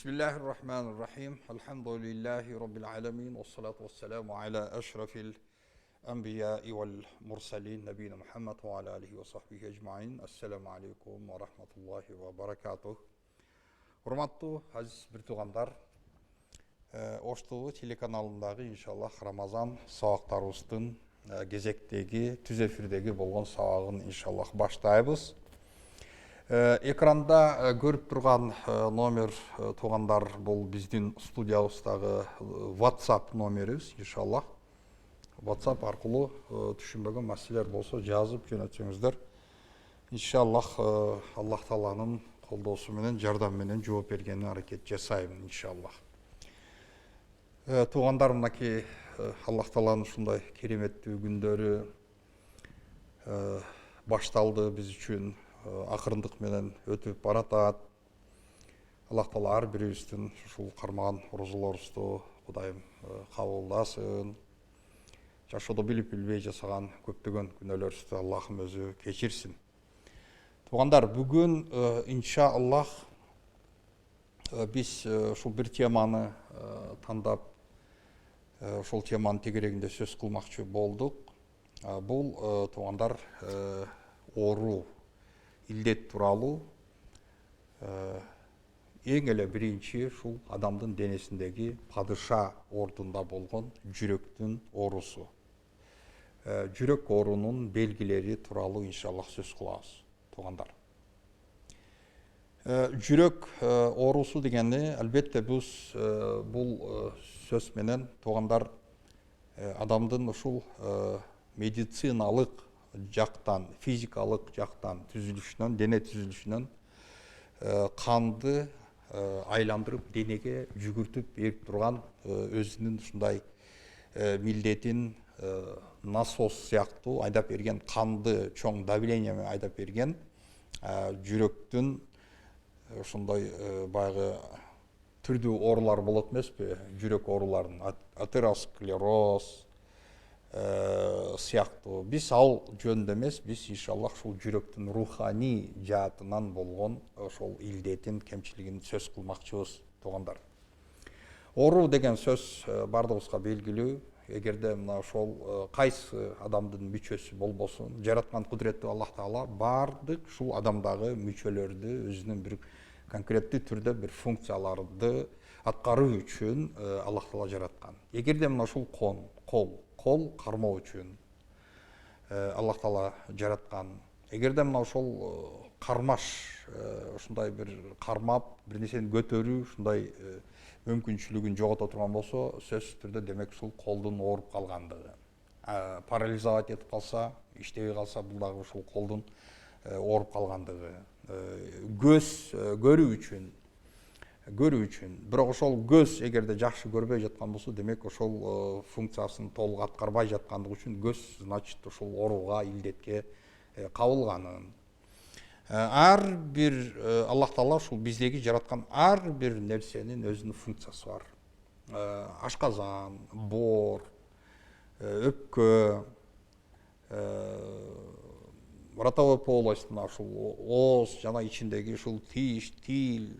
Bismillahirrahmanirrahim. Elhamdülillahi Rabbil alemin. Ve salatu ve selamu ala eşrefil enbiyai vel mursalin. Nebine Muhammed ve ala alihi ve sahbihi ecmain. Esselamu aleyküm ve rahmetullahi ve berekatuh. Hurmatlı aziz bir tuğandar, Oştuğu telekanalındağı inşallah Ramazan sabaqtarыбыздың кезектегі, түз эфирдегі болған сабағын inşallah başlayabız. Экранда көріп тұрған номер туғандар бұл біздің студиябыздағы WhatsApp номеріміз, иншаллах. WhatsApp арқылы түшінбеген мәселелер болса жазып жөнелтсеңіздер. Иншаллах Аллах Тааланың қолдаусыменен, жардамыменен жооп бергеніне аракет жасаймын, иншаллах. Туғандар мынаки Аллах Тааланың ушундай кереметтүү күндөрү башталды биз үчүн. Ақырындық менен өтіп баратат. Аллах Таала ар бирибиздин ушул кармаган орозолорубузду Кудайым кабылдасын. Жашоодо билип билбей жасаган көптөгөн күнөөлөрүбүздү Аллахым өзү кечирсин. Туугандар, бүгүн иншаллах биз ушул бир теманы тандап, ушул теманын тегерегинде сөз кылмакчы болдук. Бул туугандар оору, илдет тууралуу эң эле биринчи ушул адамдын денесиндеги падыша ордунда болгон жүрөктүн оорусу. Жүрөк оорунун белгилери тууралуу иншаллах сөз кылабыз, туугандар. Жүрөк оорусу дегенди албетте биз бул сөз менен туугандар адамдын ушул медициналык жактан, физикалык жактан түзүлүшүнөн, дене түзүлүшүнөн канды айландырып денеге жүгүртүп берип турган өзүнүн ушундай милдетин насос сыяктуу айдап берген, канды чоң давление менен айдап берген жүрөктүн ушундай баягы түрдүү оорулар болот эмеспи? Жүрөк ооруларын, атеросклероз сыяктуу. Биз ал жөнүндө эмес, биз иншаллах ушул жүрөктүн руханий жаатынан болгон ошол илдетин, кемчилигин сөз кылмакчыбыз, туугандар. Оору деген сөз бардыгыбызга белгилүү. Эгерде мына ошол кайсы адамдын мүчөсү болбосун, жараткан кудуреттүү Аллах Таала бардык ушул адамдагы мүчөлөрдү өзүнүн бир конкреттүү түрдө бир функцияларды аткаруу үчүн Аллах Таала жараткан. Эгерде мына ушул кол кармоо үчүн Аллах Таала жараткан. Эгерде мына ошол кармаш ушундай бир кармап, бир нерсени көтөрүү ушундай мүмкүнчүлүгүн жогото турган болсо, сөзсүз түрдө демек ушул колдун ооруп калгандыгы. Парализовать этип калса, иштебей калса, бул дагы ушул колдун ооруп калгандыгы. Көз көрүү үчүн, бирок ошол көз эгерде жакшы көрбөй жаткан болсо, демек ошол функциясын толук аткарбай жаткандыгы үчүн көз, значит, ошол ооруга, илдетке кабылганын. Ар бир Аллах Таала ушул биздеги жараткан ар бир нерсенин өзүнүн функциясы бар. Ашказан, боор, өпкө, ротовой полостьна, ушул ооз жана ичиндеги ушул тиш, тил,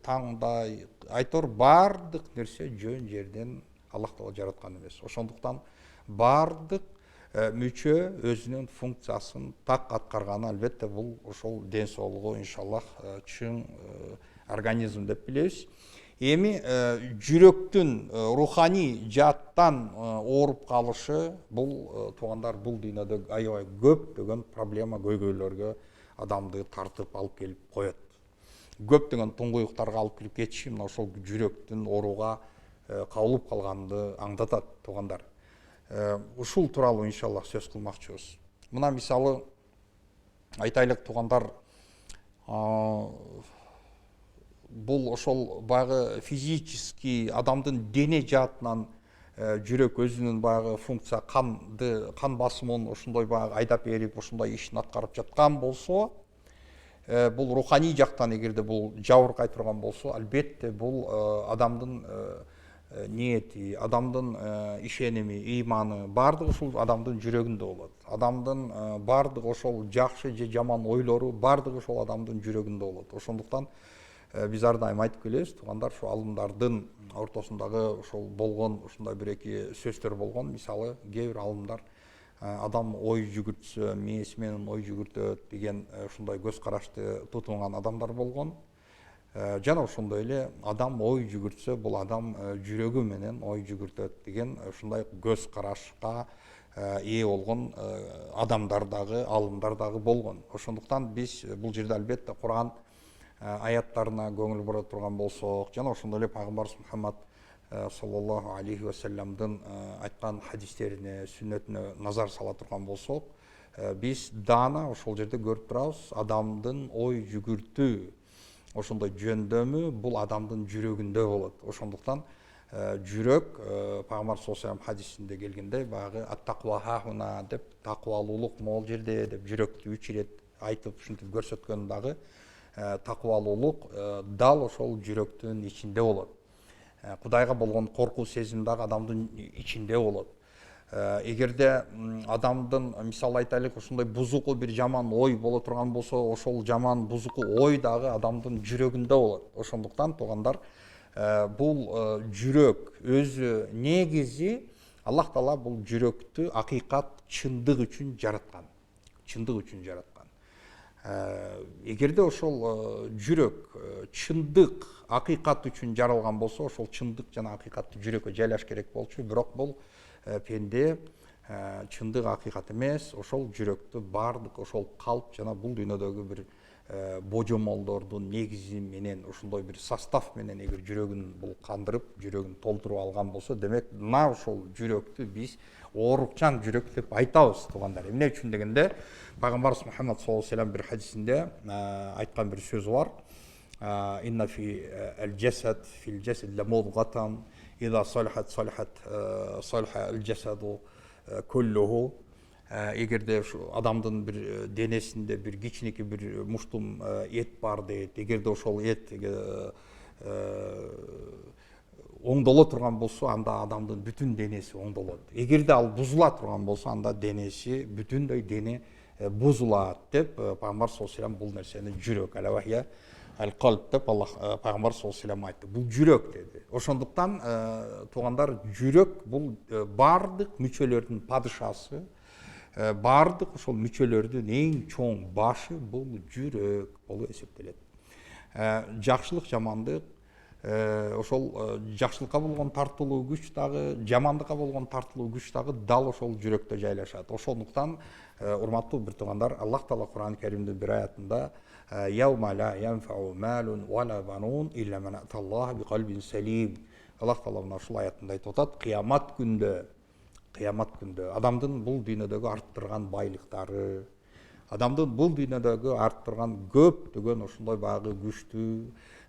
таңдай, айтор бардык нерсе жөн жерден Аллах Таала жараткан эмес. Ошондуктан бардык мүчө өзүнүн функциясын так аткарганы албетте бул ошол ден соолугу иншаллах чың организм деп билебиз. Эми жүрөктүн руханий жааттан ооруп калышы бул туугандар бул дүйнөдө аябай көптөгөн проблема, көйгөйлөргө адамды тартып алып келип коет. Көптөгөн туңгуюктарга алып келип кетиши мына ошол жүрөктүн ооруга кабылып калганды аңдатат, туугандар. Ушул тууралуу иншаллах сөз кылмакчыбыз. Мына мисалы айтайлык, туугандар, бул ошол баягы физический адамдын дене жаатынан жүрөк өзүнүн баягы функция кан басымын ошондой баягы айдап берип, ошондой ишин аткарып жаткан болсо, бул руханий жактан эгерде бул жабыркай турган болсо, албетте бул адамдын ниети, адамдын ишеними, ыйманы бардыгы ушул адамдын жүрөгүндө болот. Адамдын бардыгы ошол жакшы же жаман ойлору бардыгы ошол адамдын жүрөгүндө болот. Ошондуктан Биз ар дайым айтып келебиз, туугандар, ушу алымдардын ортосундагы ошол болгон ушундай бир эки сөздөр болгон. Мисалы, кээ бир алымдар адам ой жүгүртсө, мээси менен ой жүгүртөт деген ушундай көз карашты тутунган адамдар болгон. Жана ошондой эле адам ой жүгүртсө, бул адам жүрөгү менен ой жүгүртөт деген ушундай көз карашка ээ болгон адамдар дагы, алымдар дагы болгон. Ошондуктан биз бул жерде албетте Кур'ан аяттарына көңүл бура турган болсок, жана ошондой эле пайгамбарыбыз Мухаммад саллаллаху алейхи вассаламдын айткан хадистерине, сүннөтүнө назар сала турган болсок, биз даана ошол жерде көрүп турабыз, адамдын ой жүгүртүү ошондой жөндөмү бул адамдын жүрөгүндө болот. Ошондуктан жүрөк пайгамбар саллаллаху алейхи вассалам хадисинде келгендей, баягы ат-тақва хахуна деп, таквалуулук могул жерде деп жүрөктү 3 ирет айтып ушинтип көрсөткөн дагы таквалуулук дал ошол жүрөктүн ичинде болот. Кудайга болгон коркуу сезим дагы адамдын ичинде болот. Эгерде адамдын, мисалы айтайлык, ошондой бузуку бир жаман ой боло турган болсо, ошол жаман бузуку ой дагы адамдын жүрөгүндө болот. Ошондуктан туугандар, бул жүрөк өзү негизи Аллах Таала бул жүрөктү акыйкат, чындык үчүн жараткан. Чындык үчүн жараткан. Эгерде ошол жүрөк чындык, акыйкат үчүн жаралган болсо, ошол чындык жана акыйкатты жүрөккө жайлаш керек болчу. Бирок бул пенде чындык, акыйкат эмес, ошол жүрөктү бардык ошол калп жана бул дүйнөдөгү бир божомолдордун негизи менен, ошондой бир состав менен эгер жүрөгүн бул кандырып, жүрөгүн толтуруп алган болсо, демек мына ошол жүрөктү биз оорукчан жүрөк деп айтабыз, туугандар. Эмне үчүн дегенде, пайгамбарыбыз Мухаммад саллаллаху алейхи вассалам бир хадисинде айткан бир сөзү бар. Инна фи аль-жасад фил жасад ламудгатан иза салахат салаха аль-жасаду куллуху. Эгерде адамдын бир денесинде бир кичинекей бир муштум эт бар дейт. Эгерде ошол эт оңдоло турган болсо, анда адамдын бүтүн денеси оңдолот. Эгерде ал бузула турган болсо, анда денеси, бүтүндөй дене бузулат деп пайгамбар саллаллаху алейхи вассалам бул нерсени жүрөк, алавахия аль-калб деп Аллах пайгамбар саллаллаху алейхи вассалам айтты. Бул жүрөк деди. Ошондуктан туугандар, жүрөк бул бардык мүчөлөрдүн падышасы, бардык ошол мүчөлөрдүн эң чоң башы бул жүрөк болуп эсептелет. Жакшылык, жамандык, ошол жакшылыкка болгон тартылуу күч дагы, жамандыкка болгон тартылуу күч дагы дал ошол жүрөктө жайлашат. Ошондуктан урматтуу бир туугандар, Аллах Таала Кур'ан Керимдин бир аятында яума ла янфау малун вала банун илля ман аталлаха бикалбин салим. Аллах Таала мына ушул аятында айтып атат, кыямат күндө адамдын бул дүйнөдөгү арттырган байлыктары, адамдын бул дүйнөдөгү арттырган көптөгөн ошондой баягы күчтүү,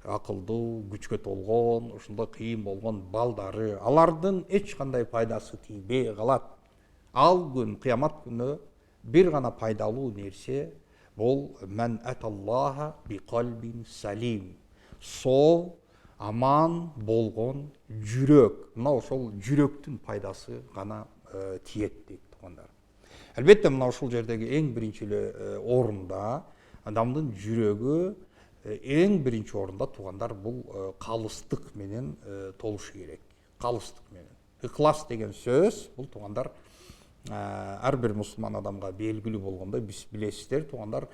акылдуу, күчкө толгон, ошондой кыйын болгон балдары, алардын эч кандай пайдасы тийбей калат. Ал күн, кыямат күнү бир гана пайдалуу нерсе бул мен аталлаха бикалбин салим. Соо, аман болгон жүрөк. Мына ошол жүрөктүн пайдасы гана тиет дейт туугандар. Албетте мына ушул жердеги эң биринчи орунда адамдын жүрөгү эң биринчи орунда туугандар бул калыстык менен толушу керек. Калыстык менен. Ыхлас деген сөз бул туугандар ар бир мусулман адамга белгилүү болгондой, биз билесиздер туугандар,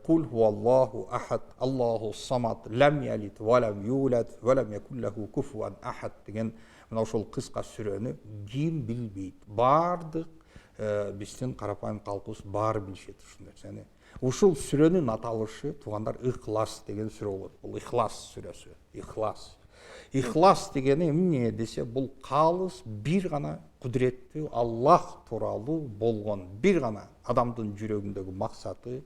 кул хуаллаху ахад, Аллаху самад, лам ялид ва лам юлад ва лам якун лаху куфуан ахад деген мына ошол кыска сүрөнү ким билбейт? Бардык биздин карапайым калкыбыз баары билишет ушул нерсени. Ушул сүрөнүн аталышы туугандар Ихлас деген сүрө болот. Бул Ихлас сүрөсү. Ихлас. Ихлас дегени эмне десе, бул калыс бир гана кудуреттүү Аллах тууралуу болгон бир гана адамдын жүрөгүндөгү максаты,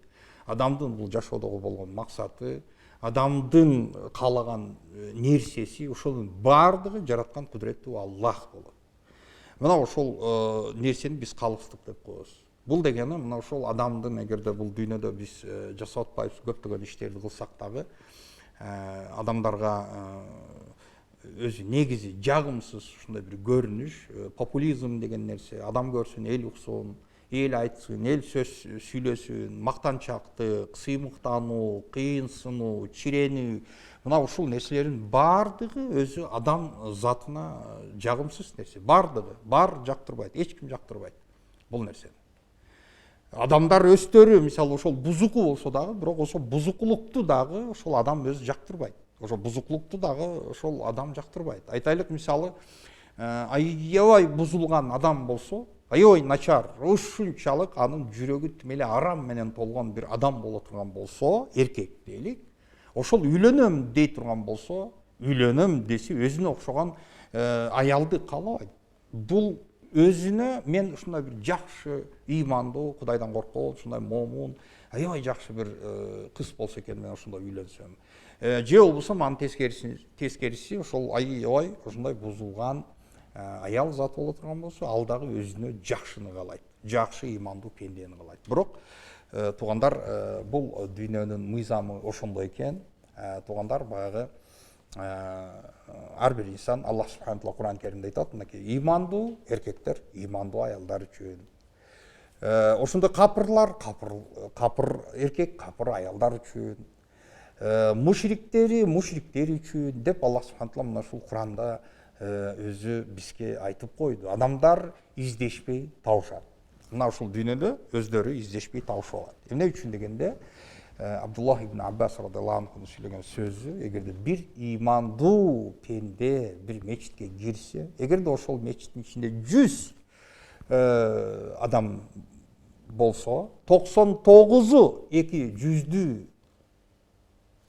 адамдын бул жашоодогу болгон максаты, адамдын каалаган нерсеси, ошонун баардыгы жараткан кудуреттүү Аллах болот. Мына ошол нерсени биз калыстык деп коебуз. Бул дегени мына ошол адамдын, эгерде бул дүйнөдө биз жасап атпайбыз көптөгөн иштерди кылсак дагы, адамдарга өзү негизи жагымсыз ушундай бир көрүнүш, популизм деген нерсе, адам көрсүн, эл уксун, эл айтсын, эл сөз сүйлөсүн, мактанчактык, сыймыктануу, кыйынсынуу, чиренүү, мына ушул нерселердин баардыгы өзү адам затына жагымсыз нерсе. Баардыгы бар жактырбайт, эч ким жактырбайт бул нерсени. Адамдар өздөрү мисалы ошол бузуку болсо дагы, бирок ошол бузукулукту дагы ошол адам өзү жактырбайт. Ошол бузукулукту дагы ошол адам жактырбайт. Айтайлык мисалы аябай бузулган адам болсо, аябай начар, ушунчалык анын жүрөгү тим эле арам менен толгон бир адам боло турган болсо, эркек дейлик, ошол үйлөнөм дей турган болсо, үйлөнөм десе өзүнө окшогон аялды каалабайт. Бул өзүнө мен ушундай бир жакшы, ыймандуу, Кудайдан корккон, ушундай момун, аябай жакшы бир кыз болсо экен, мен ошондой үйлөнсөм. Же болбосо анын тескериси ошол аябай ушундай бузулган аял зат боло турган болсо, ал дагы өзүнө жакшыны каалайт, жакшы ыймандуу пендени каалайт. Бирок туугандар, бул дүйнөнүн мыйзамы ошондой экен. Туугандар, баягы ар бир инсан, Аллах субхана таала Кур'ан Керимде айтат, мынакей ыймандуу эркектер ыймандуу аялдар үчүн. Ошондой капырлар, капыр эркек, капыр аялдар үчүн. Мушриктер үчүн деп Аллах субхана таала мына ушул Кур'анда өзү бизге айтып койду. Адамдар издешпей табышат. Мына ушул дүйнөдө өздөрү издешпей табышып алат. Эмне үчүн дегенде, Абдуллах ибн Аббас радыйаллаху анху сүйлөгөн сөзү, эгерде бир ыймандуу пенде бир мечитке кирсе, эгерде ошол мечиттин ичинде 100 адам болсо, 99-у 200-дүү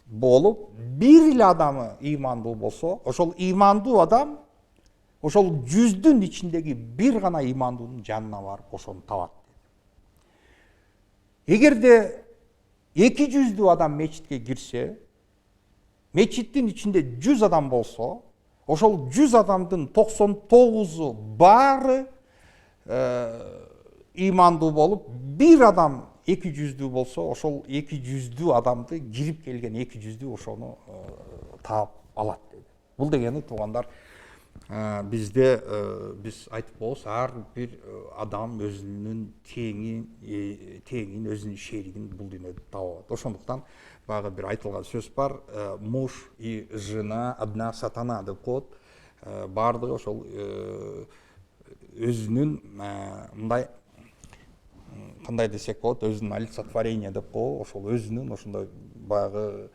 болуп, бир эле адамы ыймандуу болсо, ошол ыймандуу адам ошол 100-дүн ичиндеги бир гана ыймандуунун жанына барып ошону табат. Эгерде 200-дүү адам мечитке кирсе, мечиттин ичинде 100 адам болсо, ошол 100 адамдын 99-у баары ыймандуу болуп, бир адам 200-дүү болсо, ошол 200-дүү адамды кирип келген 200-дүү ошону таап алат деди. Бул дегени туугандар, бизде биз айтып коебуз, ар бир адам өзүнүн теңин, өзүнүн шеригин бул дүйнөдө табат. Ошондуктан баягы бир айтылган сөз бар, муж и жена одна сатана деп коет. Баардыгы ошол өзүнүн мындай кандай десек болот, өзүнүн олицетворение деп коебу, ошол өзүнүн ошондой баягы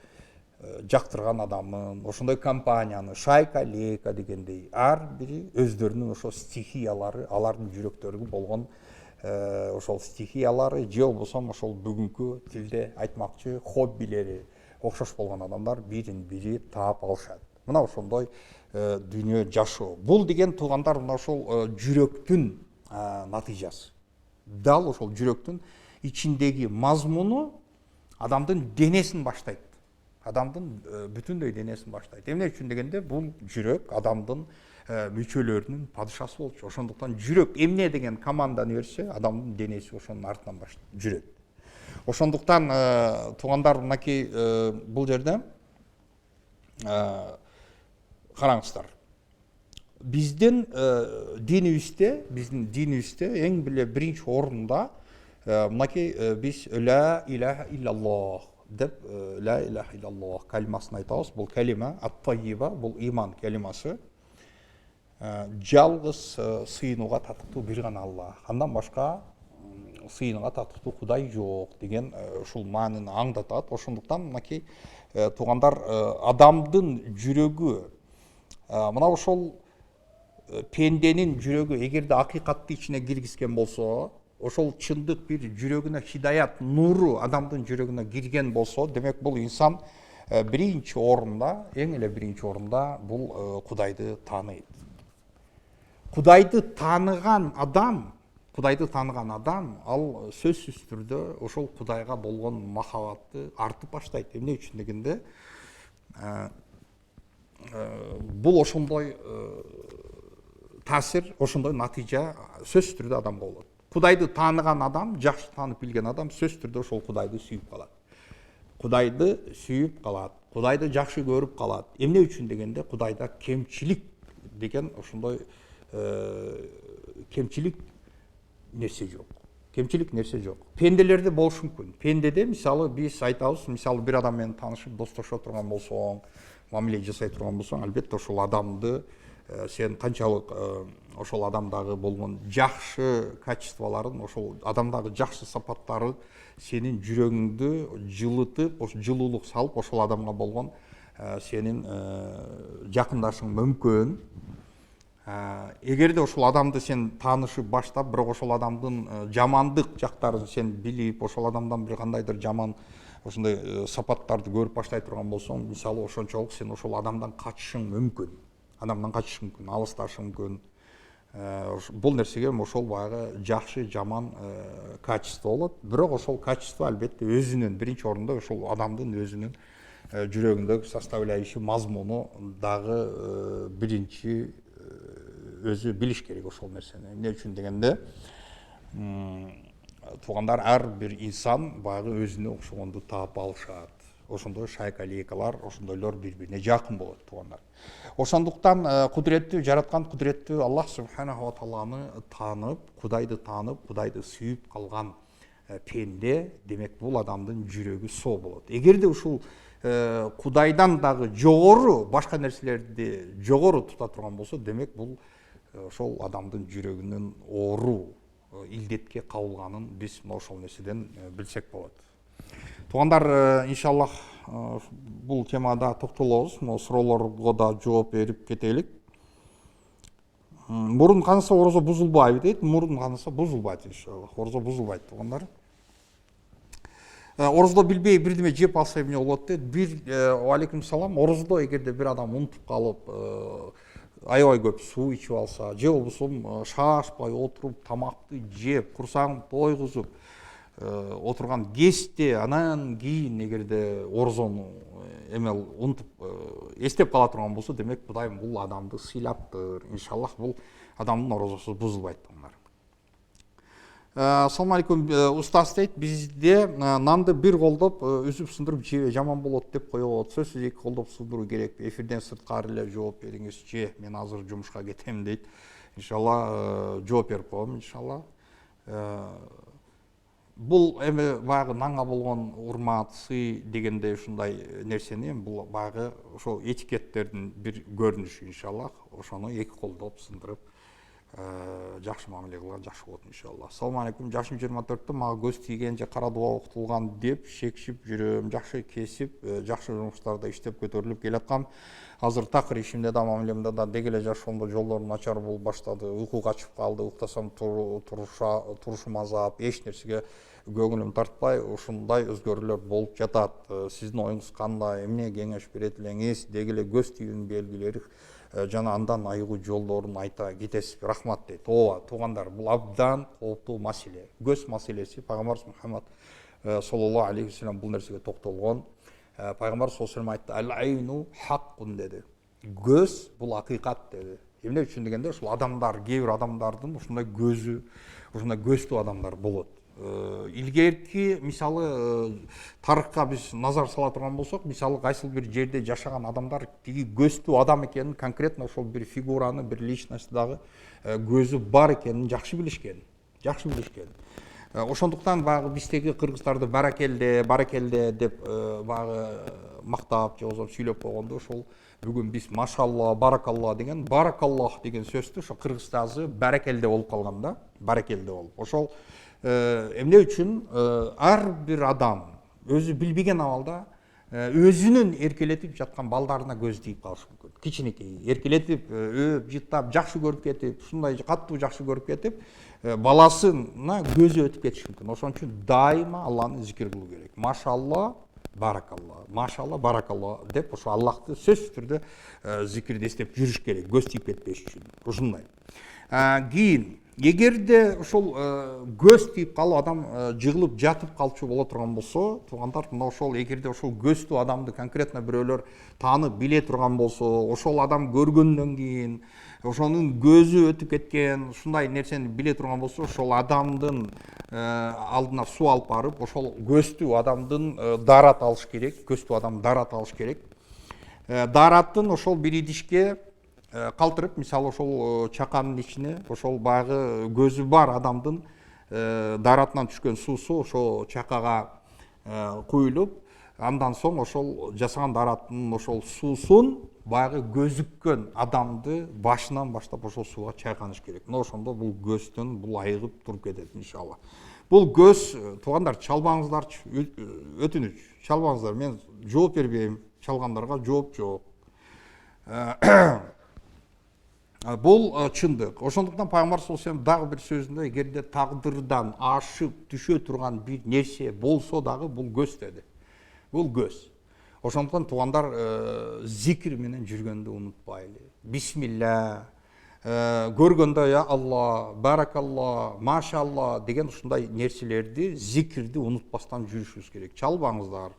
жактырган адамын, ошондой компанияны, шайка-лейка дегендей, ар бири өздөрүнүн ошол стихиялары, алардын жүрөктөрүгө болгон ошол стихиялары, же болбосо ошол бүгүнкү тилде айтмакчы хоббилери окшош болгон адамдар бирин бири таап алышат. Мына ошондой дүйнө жашоо. Бул деген туугандар, мына ошол жүрөктүн натыйжасы. Дал ошол жүрөктүн ичиндеги мазмуну адамдын денесин баштайт. Адамдын бүтүндөй денесин баштайт. Эмне үчүн дегенде, бул жүрөк адамдын мүчөлөрүнүн падышасы болчу. Ошондуктан жүрөк эмне деген команданы берсе, адамдын денеси ошонун артынан жүрөт. Ошондуктан туугандар, мынакей бул жерде караңыздар. Биздин динибизде эң биле биринчи орунда мынакей биз ла иляха иллаллах деп, ла иляха иллаллах калимасын айтабыз. Бул калима ат-тайиба, бул иман калимасы. Жалгыз сыйынууга татыктуу бир гана Аллах. Андан башка сыйынууга татыктуу Кудай жок деген ушул маанини аңдатат. Ошондуктан мынакей туугандар, адамдын жүрөгү, мына ошол пенденин жүрөгү эгерде акыйкатты ичине киргизген болсо, ошол чындык бир жүрөгүнө хидаят нуру адамдын жүрөгүнө кирген болсо, демек бул инсан биринчи орунда, эң эле биринчи орунда бул Кудайды тааныйт. Кудайды тааныган адам, ал сөзсүз түрдө ошол Кудайга болгон махабаты артып баштайт. Эмне үчүн дегенде, бул ошондой таасир, ошондой натыйжа сөзсүз түрдө адамга болот. Кудайды тааныган адам, жакшы таанып билген адам сөзсүз түрдө ошол Кудайды сүйүп калат. Кудайды жакшы көрүп калат. Эмне үчүн дегенде, Кудайда кемчилик деген ошондой кемчилик нерсе жок. Кемчилик нерсе жок. Пенделерде болушу мүмкүн. Пендеде мисалы биз айтабыз, мисалы бир адам менен таанышып, достошо турган болсоң, мамиле жасай турган болсоң, албетте ошол адамды сен канчалык ошол адамдагы болгон жакшы качестволорун, ошол адамдагы жакшы сапаттары сенин жүрөгүңдү жылытып, жылуулук салып, ошол адамга болгон сенин жакындашың мүмкүн. Эгерде ошол адамды сен таанышып баштап, бирок ошол адамдын жамандык жактарын сен билип, ошол адамдан бир кандайдыр жаман ошондой сапаттарды көрүп баштай турган болсоң, мисалы ошончолук сен ошол адамдан качышың мүмкүн. Алысташың мүмкүн. Бул нерсеге ошол баягы жакшы, жаман качество болот. Бирок ошол качество албетте өзүнүн биринчи орунда ошол адамдын өзүнүн жүрөгүндөгү составляющий мазмуну дагы биринчи өзү билиш керек ошол нерсени. Эмне үчүн дегенде, туугандар, ар бир инсан баягы өзүнө окшогонду таап алышат. Ошондой шайка-лейкалар, ошондойлор бири-бирине жакын болот, туугандар. Ошондуктан кудуреттүү жараткан кудуреттүү Аллах субханаху ва тааланы таанып, Кудайды сүйүп калган пенде, демек бул адамдын жүрөгү соо болот. Эгерде ушул Кудайдан дагы жогору башка нерселерди жогору тута турган болсо, демек бул ошол адамдын жүрөгүнүн оору, илдетке кабылганын биз ошол нерседен билсек болот. Туугандар, иншаллах бул темада токтолобуз, суроолорго да жооп берип кетелик. Мурун канса орозо бузулбайбы дейт. Мурун канса бузулбайт, иншаллах. Орозо бузулбайт, туугандар. Орозодо билбей бирдеме жеп алса эмне болот дейт. Алейкум салам, орозодо эгерде бир адам унутуп калып, аябай көп суу ичип алса, же болбосо шашпай отуруп тамакты жеп, курсагын тойгузуп отурган кезде, анан кийин эгерде орозону унутуп эстеп кала турган болсо, демек Кудайым бул адамды сыйлаптыр. Иншаллах бул адамдын орозосу бузулбайт. Ассаламу алейкум, устаз дейт, бизде нанды бир колдоп үзүп сындырып жебе жаман болот деп коет. Сөзсүз эки колдоп сындыруу керек. Эфирден сырткары эле жооп бериңиз. Же мен азыр жумушка кетем дейт. Иншалла жооп берип коем, иншалла. Бул эми баягы нанга болгон урмат, сый дегенде ушундай нерсени, бул баягы ошол этикеттердин бир көрүнүшү, иншаллах. Ошону эки колдоп сындырып жакшы мамиле кылган жакшы болот, иншалла. Ассаламу алейкум, жашым 24-тө, мага көз тийген же кара дуба окутулган деп шекшип жүрөм. Жакшы кесип, жакшы жумуштарда иштеп көтөрүлүп келаткам. Азыр такыр ишимде да, мамилемде да деги эле жашоомдо жолдорум начар болуп баштады. Уйку качып калды, уктасам турушум азап, эч нерсеге көңүлүм тартпай, ушундай өзгөрүүлөр болуп жатат. Сиздин оюңуз кандай? Эмне кеңеш берет элеңиз? Деги эле көз тийүүнүн белгилери жана андан айыгуу жолдорун айта кетесизби? Рахмат дейт. Ооба, туугандар, бул абдан кооптуу маселе. Көз маселеси. Пайгамбарыбыз Мухаммад саллаллаху алейхи ва саллям бул нерсеге токтолгон. Пайгамбар саллаллаху алейхи ва саллям айтты: "Ал-айну хаккун" деди. Көз бул акыйкат деди. Эмне үчүн дегенде, ушул адамдар, кээ бир адамдардын ушундай көзү, ушундай көздүү адамдар болот. Илгерки мисалы тарыхка биз назар сала турган болсок, мисалы кайсыл бир жерде жашаган адамдар тиги көздүү адам экенин, конкретно ошол бир фигураны, бир личность дагы көзү бар экенин жакшы билишкен. Ошондуктан баягы биздеги кыргыздарды баракелде деп баягы мактап же болбосо сүйлөп койгондо, ошол бүгүн биз машалла, баракалла деген, баракаллах деген сөздү ошо кыргызда азыр баракелде болуп калган да, баракелде болуп. Ошол эмне үчүн ар бир адам өзү билбеген абалда өзүнүн эркелетип жаткан балдарына көз тийип калышы мүмкүн. Кичинекей эркелетип, өөп, жыттап, жакшы көрүп кетип, ушундай катуу жакшы көрүп кетип, баласына көзү өтүп кетиши мүмкүн. Ошон үчүн дайыма Алланы зикир кылуу керек. Машалла, баракалла, машалла, баракалла деп ошо Аллахты сөзсүз түрдө зикирди эстеп жүрүш керек, көз тийип кетпеш үчүн. Ушундай. Кийин эгерде ошол көз тийип калып адам жыгылып жатып калчу боло турган болсо, туугандар, мына ошол эгерде ошол көздүү адамды конкретно бирөөлөр таанып биле турган болсо, ошол адам көргөндөн кийин ошонун көзү өтүп кеткен, ушундай нерсени биле турган болсо, ошол адамдын алдына суу алып барып, ошол көздүү адамдын даарат алыш керек, көздүү адам даарат алыш керек. Даараттын ошол бир идишке калтырып, мисалы ошол чаканын ичине ошол баягы көзү бар адамдын даратынан түшкөн суусу ошо чакага куюлуп, андан соң ошол жасаган дараттын ошол суусун баягы көзүккөн адамды башынан баштап ошол сууга чайканыш керек. Мына ошондо бул көздөн бул айыгып туруп кетет иншалла. Бул көз, туугандар, чалбаңыздарчы, өтүнүч, чалбаңыздар. Мен жооп бербейм, чалгандарга жооп жок. Бул чындык. Ошондуктан пайгамбар саллаллаху алейхи дагы бир сөзүндө, эгерде тагдырдан ашып түшө турган бир нерсе болсо дагы бул көз деди. Бул көз. Ошондуктан туугандар, зикир менен жүргөндү унутпайлы. Бисмилла, көргөндө я Алла, баракалла, машалла деген ушундай нерселерди, зикирди унутпастан жүрүшүбүз керек. Чалбаңыздар.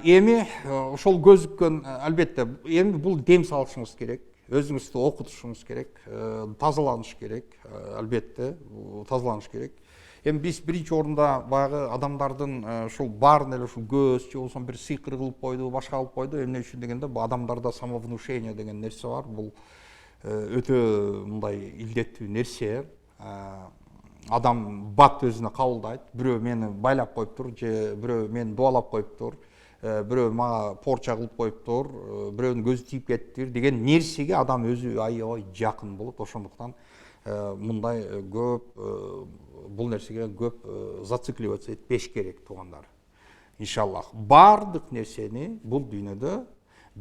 Эми ошол көзүккөн, албетте, эми бул дем салышыңыз керек. Өзүңүздү окутушуңуз керек, тазаланыш керек, албетте, тазаланыш керек. Эми биз биринчи орунда баягы адамдардын ушул баарын эле ушул көз же болбосо бир сыйкыр кылып койду, башка кылып койду. Эмне үчүн дегенде, бул адамдарда самовнушение деген нерсе бар. Бул өтө мындай илдеттүү нерсе. Адам бат өзүнө кабылдайт. Бирөө мени байлап коюптур, же бирөө мени дуалап коюптур, бирөө мага порча кылып коюптур, бирөөнүн көзү тийип кеттир деген нерсеге адам өзү аябай жакын болот. Ошондуктан мындай көп бул нерсеге көп зацикливаться этпеш керек, туугандар. Иншаллах. Бардык нерсени бул дүйнөдө,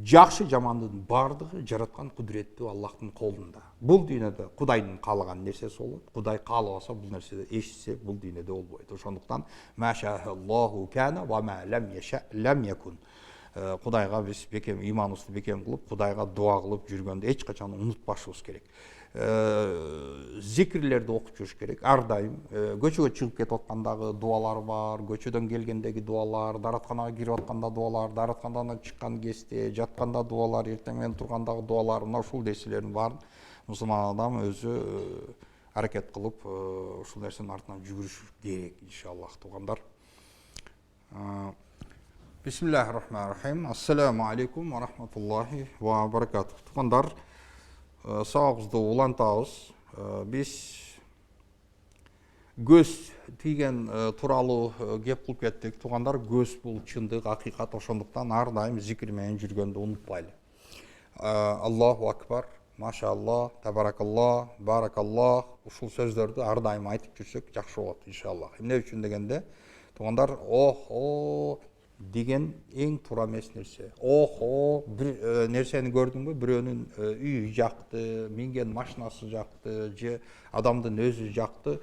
жакшы жамандын бардыгы жараткан кудуреттүү Аллахтын колунда. Бул дүйнөдө Кудайдын каалаган нерсеси болот. Кудай каалабаса бул нерсе эчсе бул дүйнөдө болбойт. Ошондуктан машахаллаху кана ва ма лам яша лам якун. Кудайга биз бекем иманыбызды бекем кылып, Кудайга дуа кылып жүргөндө эч качан унутпашыбыз керек. Зикирлерди окуп жүрүш керек. Ар дайым көчөгө чыгып кетип аткандагы дуалар бар, көчөдөн келгендеги дуалар, даратканага кирип атканда дуалар, дараткандан чыккан кезде, жатканда дуалар, эртең менен тургандагы дуалар, мына ушул нерселердин баарын мусулман адам өзү аракет кылып ушул нерсенин артынан жүгүрүш керек, иншаллах, туугандар. Бисмиллахир-рахманир-рахим. Ассаламу алейкум ва рахматуллахи ва баракатух. Туугандар, сабагыбызды улантабыз. Биз көз тийген тууралуу кеп кылып кеттик. Туугандар, көз бул чындык, акыйкат. Ошондуктан ар дайым зикир менен жүргөндү унутпайлы. Аллаху акбар, машалла, табаракалла, баракалла, ушул сөздөрдү ар дайым айтып жүрсөк жакшы болот, иншаллах. Эмне үчүн дегенде, туугандар, деген эң туура эмес нерсе. Бир нерсени көрдүңбү? Бирөөнүн үйү жакты, минген машинасы жакты, же адамдын өзү жакты.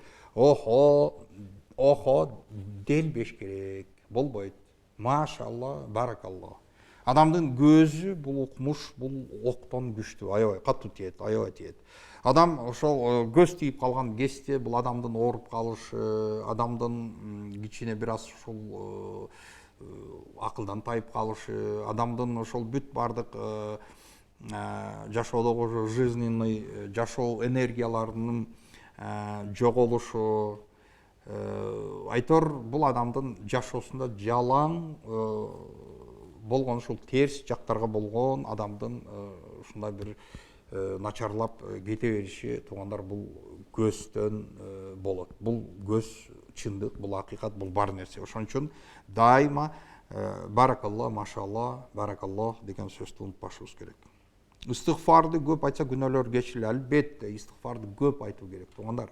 Делбеш керек. Болбойт. Машалла, баракалла. Адамдын көзү бул укмуш, бул октон күчтүү, аябай катуу тиет, аябай тиет. Адам ошол көз тийип калган кезде бул адамдын ооруп калышы, адамдын кичине бир аз ушул акылдан тайып калышы, адамдын ошол бүт бардык жашоодогу жизненный жашоо энергияларынын жоголушу, айтор бул адамдын жашоосунда жалаң болгон ушул терс жактарга болгон адамдын ушундай бир начарлап кете бериши, туугандар, бул көздөн болот. Бул көз чындык, бул акыйкат, бул бар нерсе. Ошон үчүн дайыма баракалла, машалла, баракалла деген сөздү унутпашыбыз керек. Истигфарды көп айтса күнөөлөр кечирилет. Албетте истигфарды көп айтуу керек, туугандар.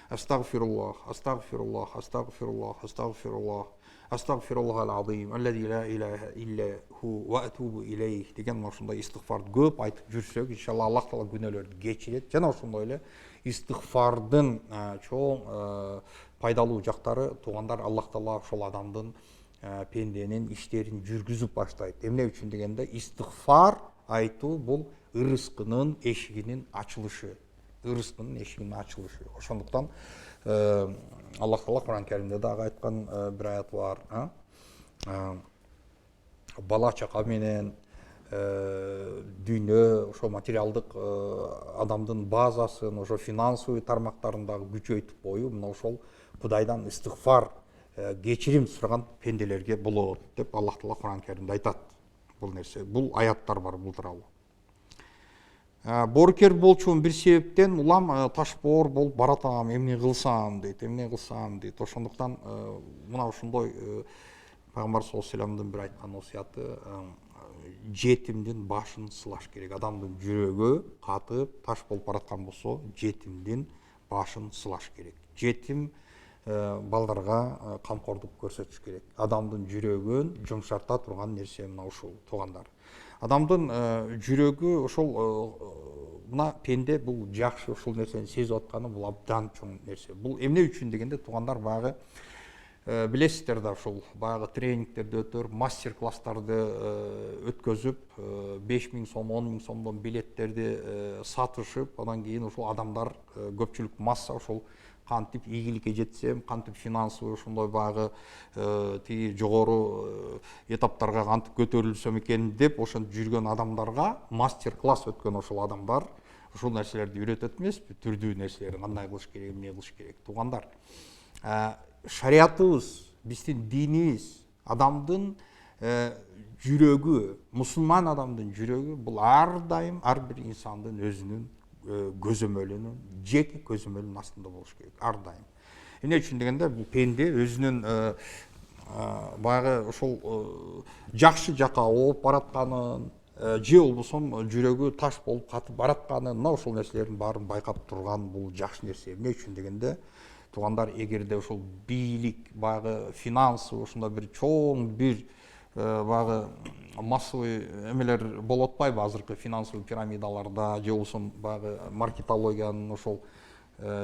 Астагфируллах, астагфируллах, астагфируллах, астагфируллах, астагфируллахал азим, аллади ла илаха илля ху ва атубу илейх деген ошондой истигфарды көп айтып жүрсөк, иншалла Аллах таала күнөөлөрдү кечирет. Жана ошондой эле истигфардын чоң пайдалуу жактары, туугандар, Аллах таала ошол адамдын пенденин иштерин жүргүзүп баштайт. Эмне үчүн дегенде, истигфар айтуу бул ырыскынын эшигинин ачылышы. Ошондуктан Аллах таала Кур'ан Каримде дагы айткан бир аят бар. Бала чака менен дүйнө, ошо материалдык адамдын базасын, ошо финансовый тармактарын дагы күчөйтүп коюу, мына ошол Кудайдан истигфар, кечирим сураган пенделерге болот деп Аллах таала Кур'ан Каримде айтат. Бул нерсе, бул аяттар бар бул тууралуу. Боорукер болчумун бир себептен улам ташбоор болуп баратам, эмне кылсам дейт. Ошондуктан мына ушундай пайгамбар саллаллаху алейхи вассаламдын бир айткан осуяты, жетимдин башын сылаш керек. Адамдын жүрөгү катып таш болуп бараткан болсо, жетимдин башын сылаш керек. Жетим балдарга камкордук көрсөтүш керек. Адамдын жүрөгүн жумшарта турган нерсе мына ушул, туугандар. Адамдын жүрөгү ошол мына пенде бул жакшы ушул нерсени сезип атканы бул абдан чоң нерсе. Бул эмне үчүн дегенде, туугандар, баягы билесиздер да, ушул баягы тренингтерди өтөр, мастер класстарды өткөзүп, 5000 сом, 10 000 сомдон билеттерди сатышып, андан кийин ушул адамдар, көпчүлүк масса ушул кантип ийгиликке жетсем, кантип финансовый ошондой баягы тиги жогору этаптарга кантип көтөрүлсөм экен деп ошентип жүргөн адамдарга мастер класс өткөн ошол адамдар ушул нерселерди үйрөтөт эмеспи? Түрдүү нерселерди кандай кылыш керек, эмне кылыш керек. Туугандар, шариятыбыз, биздин динибиз, адамдын жүрөгү, мусулман адамдын жүрөгү бул ар дайым ар бир инсандын өзүнүн көзөмөлүнүн, жеке көзөмөлүнүн астында болуш керек, ар дайым. Эмне үчүн дегенде, бул пенде өзүнүн баягы ошол жакшы жака ооп баратканын, же болбосо жүрөгү таш болуп катып баратканын, мына ошол нерселердин баарын байкап турган бул жакшы нерсе. Эмне үчүн дегенде, туугандар, эгерде ошол бийлик, баягы финансовый ошондой бир чоң бир баягы массовый эмелер болуп атпайбы азыркы финансовый пирамидаларда, же болбосо баягы маркетологиянын ошол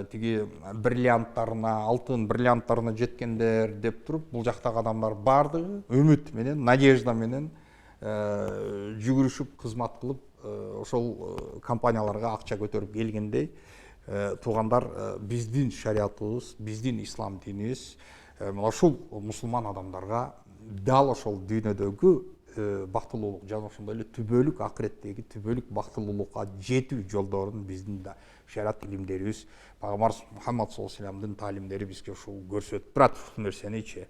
тиги бриллианттарына, алтын бриллианттарына жеткендер деп туруп, бул жактагы адамдар баардыгы үмүт менен, надежда менен жүгүрүшүп кызмат кылып ошол компанияларга акча көтөрүп келгендей, туугандар, биздин шариятыбыз, биздин ислам динибиз ушул мусулман адамдарга дал ошол дүйнөдөгү бактылуулук жана ошондой эле түбөлүк акыреттеги түбөлүк бактылуулукка жетүү жолдорун биздин да шарият илимдерибиз, пайгамбар Мухаммад саллаллаху алейхи вассаламдын таалимдери бизге ушул көрсөтүп турат ушул нерсеничи.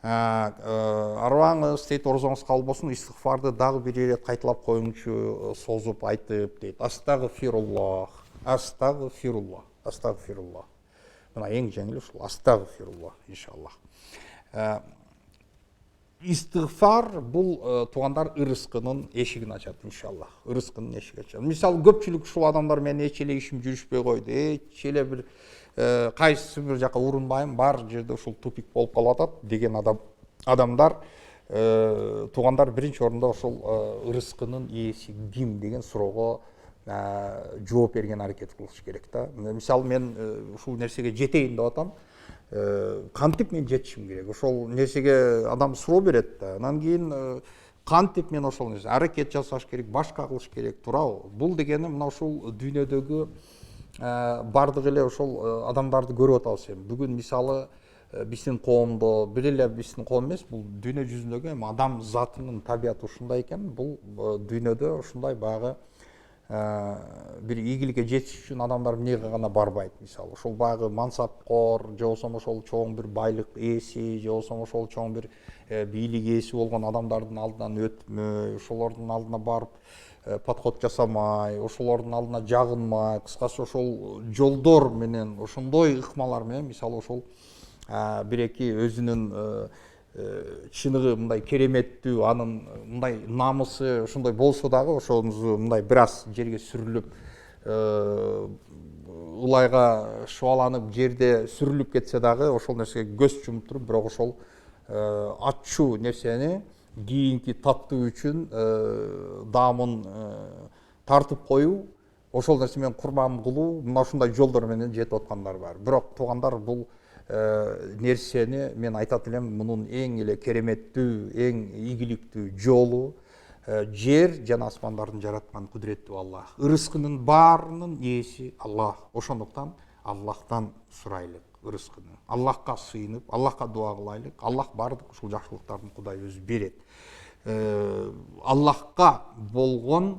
Арыбаңыз дейт, орозоңуз кабыл болсун, истигфарды дагы бир ирет кайталап коюңчу, созуп айтып дейт. Астагфируллах, астагфируллах, астагфируллах. Мына эң жеңили ушул астагфируллах, иншаллах. Истигфар бул, туугандар, ырыскынын эшигин ачат, иншаллах. Ырыскынын эшигин ачат. Мисалы, көпчүлүк ушул адамдар менен эч эле ишим жүрүшпөй койду, эч эле бир кайсы бир жака урунбайм, бар жерде ушул тупик болуп калып атат деген адамдар, туугандар, биринчи орунда ошол ырыскынын ээси ким деген суроого жооп берген аракет кылыш керек да. Мисалы, мен ушул нерсеге жетейин деп атам, кантип мен жетишим керек? Ошол нерсеге адам суроо берет да. Анан кийин кантип мен ошол нерсе аракет жасаш керек, башка кылыш керек, туурабы? Бул дегени мына ушул дүйнөдөгү бардык эле ошол адамдарды көрүп атабыз эми. Бүгүн мисалы биздин коомдо, бир эле биздин коом эмес, бул дүйнө жүзүндөгү эми адам затынын табияты ушундай экен. Бул дүйнөдө ушундай баягы бир ийгиликке жетиш үчүн адамдар эмнеге гана барбайт. Мисалы, ошол баягы мансапкор, же болбосо ошол чоң бир байлык ээси, же болбосо ошол чоң бир бийлик ээси болгон адамдардын алдынан өтмөй, ошолордун алдына барып подход жасамай, ошолордун алдына жагынмай, кыскасы ошол жолдор менен, ошондой ыкмалар менен, мисалы, ошол бир эки өзүнүн чыныгы мындай кереметтүү, анын мындай намысы ошондой болсо дагы, ошону мындай бир аз жерге сүрүлүп, ылайга шыбаланып, жерде сүрүлүп кетсе дагы, ошол нерсеге көз жумуп туруп, бирок ошол ачуу нерсени кийинки таттуу үчүн даамын тартып коюу, ошол нерсе менен курман кылуу, мына ушундай жолдор менен жетип аткандар бар. Бирок, туугандар, бул нерсени мен айтат элем, мунун эң эле кереметтүү, эң ийгиликтүү жолу жер жана асмандардын жараткан кудуреттүү Аллах. Ырыскынын баарынын ээси Аллах. Ошондуктан Аллахтан сурайлык ырыскыны. Аллахка сыйынып, Аллахка дуа кылайлык. Аллах бардык ушул жакшылыктардын Кудай өзү берет. Аллахка болгон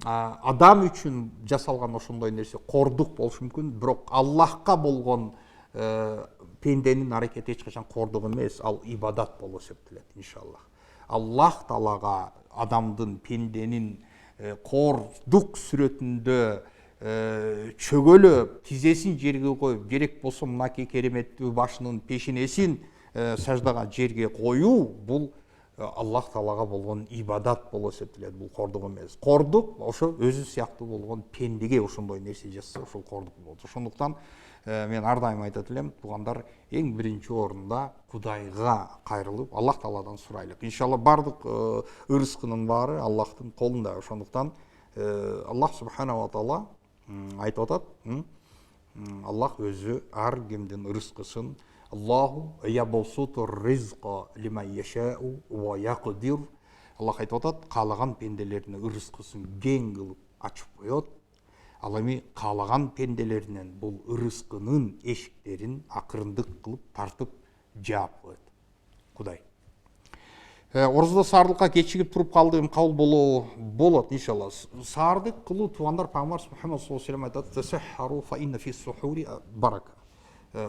адам үчүн жасалган ошондой нерсе кордук болушу мүмкүн, бирок Аллахка болгон пенденин аракети эч качан кордук эмес, ал ибадат болуп эсептелет, иншаллах. Аллах Таалага адамдын, пенденин кордук сүрөтүндө чөгөлөп тизесин жерге коюп, керек болсо мынакей кереметтүү башынын пешенесин саждага жерге коюу, бул Аллах Таалага болгон ибадат болуп эсептелет. Бул кордук эмес. Кордук ошо өзү сыяктуу болгон пендеге ошондой нерсе жасаса, ошол кордук болот. Ошондуктан мен ар дайым айтат элем, туугандар, эң биринчи орунда Кудайга кайрылып, Аллах Тааладан сурайлык. Иншалла бардык ырыскынын баары Аллахтын колунда. Ошондуктан Аллах Субханаху ва Таала айтып атат, Аллах өзү ар кимдин ырыскысын Аллаху ябсуту ризқа лиман яшау ва якдир. Аллах айтып атат, каалаган пенделерине ырыскысын кең кылып ачып коет. Ал эми каалаган пенделеринен бул ырыскынын эшиктерин акырындык кылып тартып жаап коет. Кудай. Орозодо саардыкка кечигип туруп калдым, кабыл болот иншалла. Саардык кылуу туугандар Пайгамбар Мухаммад саллаллаху алейхи ва саллям айтат: "Тасаххару фа инна фис сухури барака."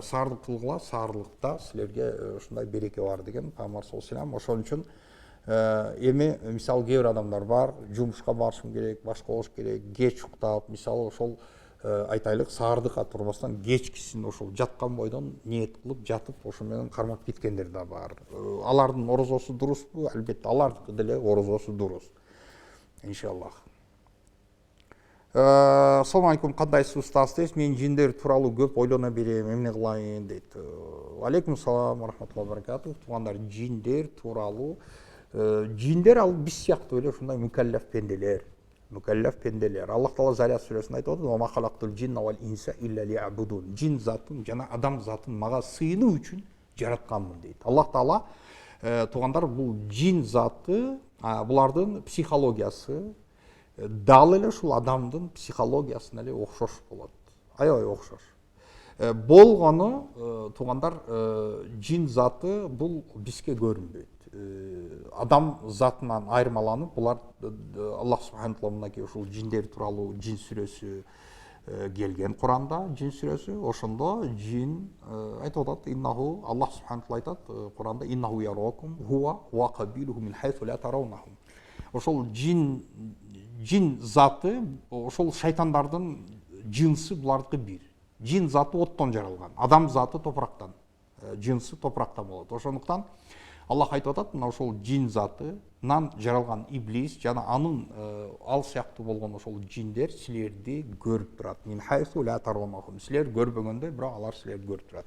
Саардык кылгыла, саарлыкта силерге ушундай береке бар деген Пайгамбар саллаллаху алейхи ва саллям. Ошон үчүн эми мисалы кээ бир адамдар бар, жумушка барышым керек, башка болуш керек, кеч уктап, мисалы ошол айтайлык саардыкка турбастан кечкисин ошол жаткан бойдон ниет кылып жатып, ошо менен кармап кеткендер да бар. Алардын орозосу дурусбу? Албетте, алардыкы деле орозосу дурус. Иншаллах. Assalamu alaikum, кандайсыз устаз дейсиз? Мен жиндер тууралуу көп ойлоно берем, эмне кылайын дейт. Алейкум салам ва рахматуллахи ва баракатух. Туугандар, жиндер тууралуу, жиндер ал биз сыяктуу эле ушундай мукаллаф пенделер. Аллах Таала Зария сүрөсүндө айтып атат: "Ва ма халактул джинна вал инса илля лиябудун." Жин затын жана адам затын мага сыйынуу үчүн жаратканмын дейт. Аллах Таала туугандар, бул жин заты, булардын психологиясы дал эле ушул адамдын психологиясына эле окшош болот. Аябай окшош. Болгону туугандар, жин заты бул бизге көрүнбөйт. Адам затынан айырмаланып, булар Аллах Субханаху ва Таала мынакей ушул жиндер тууралуу жин сүрөсү келген Куранда, жин сүрөсү. Ошондо жин айтып атат, иннаху, Аллах Субханаху ва Таала айтат Куранда: "Иннаху яракум хуа ва кабилуху мин хайсу ла тараунахум." Ошол жин заты, ошол шайтандардын жынсы булардыкы бир. Жин заты оттон жаралган, адам заты топурактан, жынсы топурактан болот. Ошондуктан Аллах айтып атат, мына ошол жин затынан жаралган иблис жана анын ал сыяктуу болгон ошол жиндер силерди көрүп турат. Мин хайсу ла тараунахум. Силер көрбөгөндө, бирок алар силерди көрүп турат.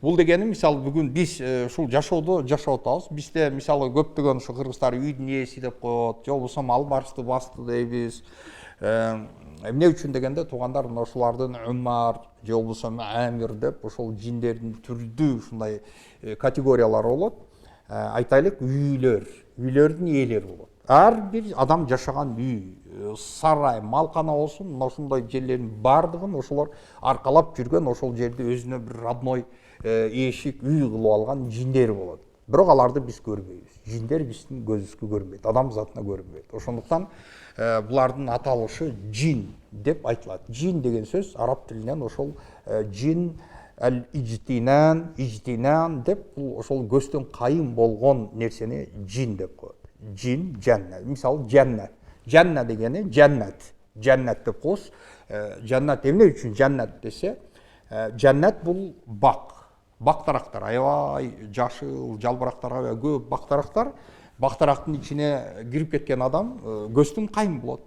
Бул дегени мисалы бүгүн биз ушул жашоодо жашап атабыз. Бизде мисалы көптөгөн ушу кыргыздар үйдүн ээси деп коет, же болбосо албарысты басты дейбиз. Эмне үчүн дегенде туугандар, мына ушулардын Умар же болбосо Амир деп ошол жиндердин түрдүү ушундай категориялары болот. Айтайлык үйлөрдүн ээлери болот. Ар бир адам жашаган үй, сарай, малкана болсун, мына ушундай жерлердин бардыгын ошолор аркалап жүргөн, ошол жерде өзүнө бир родной эшик, үй кылып алган жиндер болот. Бирок аларды биз көрбөйбүз. Жиндер биздин көзүбүзгө көрүнбөйт, адам затына көрүнбөйт. Ошондуктан булардын аталышы жин деп айтылат. Жин деген сөз араб тилинен ошол жин ижтинан деп, ошол көздөн кайын болгон нерсени жин деп коет. Жин, жаннат. Мисалы жанна дегени жаннат. Жаннат деп коебуз. Жаннат эмне үчүн жаннат десе, жаннат бул бактарактар, аябай жашыл, жалбырактар аябай көп бактарактар. Бактарактын ичине кирип кеткен адам көздөн кайын болот.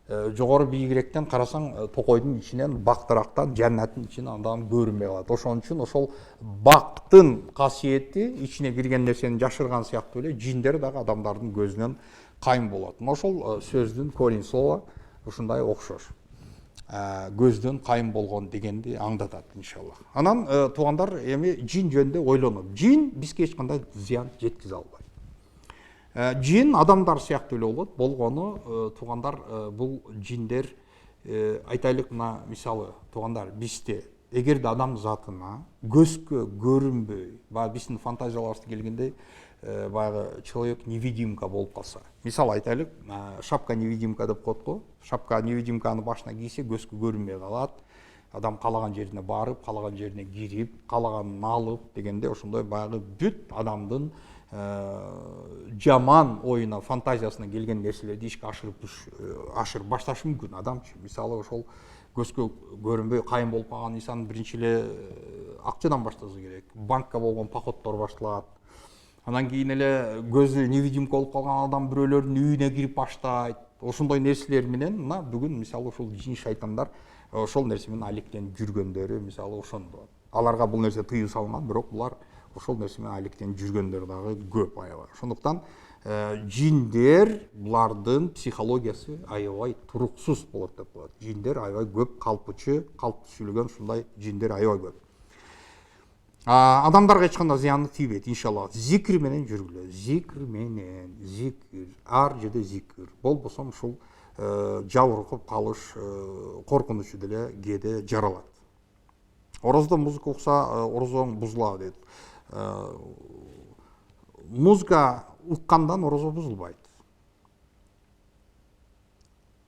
Жогору бийигирээктен карасаң, токойдун ичинен, бактарактан, жаннаттын ичинен адам көрүнбөй калат. Ошон үчүн ошол бактын касиети ичине кирген нерсени жашырган сыяктуу эле жиндер дагы адамдардын көзүнөн кайын болот. Ошол сөздүн корень слово ушундай окшош. Көздөн кайын болгон дегенди аңдатат иншаллах. Анан туугандар, эми жин жөнүндө ойлонот. Жин бизге эч кандай зыян жеткизе албайт. Жин адамдар сыяктуу эле болот. Болгону туугандар, бул жиндер айтайлык, мына мисалы туугандар, бизде эгерде адам затына көзгө көрүнбөй, баягы биздин фантазияларыбызда келгендей баягы человек невидимка болуп калса. Мисалы айтайлык, шапка невидимка деп коет го. Шапка невидимканы башына кийсе көзгө көрүнбөй калат. Адам каалаган жерине барып, каалаган жерине кирип, каалаганын алып дегенде ошондой баягы бүт адамдын жаман ойына фантазиясына келген нерселерди ишке ашырып башташы мүмкүн адамчы. Мисалы ошол көзгө көрүнбөй кайын болуп калган инсан биринчи эле акчадан баштаса керек. Банкка болгон походдор башталат. Анан кийин эле көзү невидимка болуп калган адам бирөөлөрдүн үйүнө кирип баштайт. Ошондой нерселер менен мына бүгүн мисалы ошол жин шайтандар ошол нерсе менен алектенип жүргөндөрү мисалы ошондо. Аларга бул нерсе тыюу салынган, бирок булар ошол нерсе менен алектенип жүргөндөр дагы көп аябай. Ошондуктан жиндер булардын психологиясы аябай туруксуз болот деп коет. Жиндер аябай көп калпычы, калп түшүлгөн ушундай жиндер аябай көп. Адамдарга эч кандай зыяны тийбейт иншалла. Зикр менен жүргүлө. Зикр менен, зикр, ар жерде зикр. Болбосо ушул жабыркып калыш коркунучу деле кээде жаралат. Ороздо музыка укса орозоң бузулат дейт. Музыка уккандан орозо бузулбайт.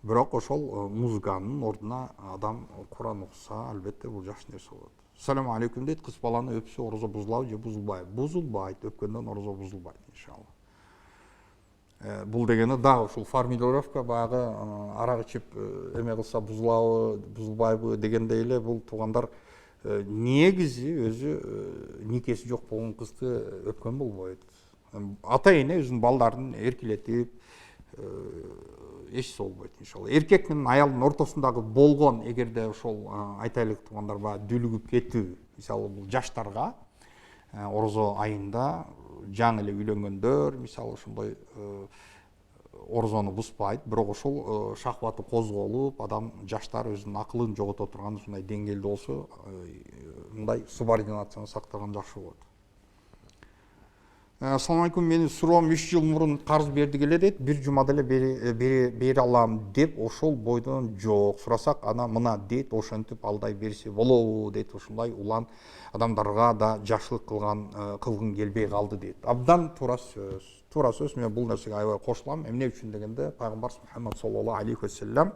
Бирок ошол музыканын ордуна адам Куран укса, албетте бул жакшы нерсе болот. Салам алейкум дейт, кыз баланы өпсө орозо бузулабы же бузулбайбы? Бузулбайт, өпкөндөн орозо бузулбайт иншалла. Бул дегени дагы ушул формулировка баягы арак ичип эме кылса бузулабы, бузулбайбы дегендей эле бул туугандар негизи өзү никеси жок болгон кызды өпкөн болбойт. Ата эне өзүнүн балдарын эркелетип эч болбойт иншалла. Эркек менен аялдын ортосундагы болгон эгерде ошол айтайлык туугандар баягы дүлүгүп кетүү, мисалы бул жаштарга орозо айында жаңы эле үйлөнгөндөр мисалы ошондой орозону бузбайт, бирок ошол шахваты козголуп, адам жаштар өзүнүн акылын жогото турган ушундай деңгээлде болсо, мындай субординацияны сактаган жакшы болот. Assalamu alaikum, meni суроом 3 жыл мурун карыз бердик эле дейт, бир жумада эле бере алам деп ошол бойдон жок. Сурасак ана мына дейт, ошентип алдай берсе болобу дейт. Ушундай улан адамдарга да жакшылык кылгын келбей калды дейт. Абдан туура сөз. Туура сөз, мен бул нерсеге аябай кошулам. Эмне үчүн дегенде пайгамбар Мухаммад саллаллаху алейхи вассалам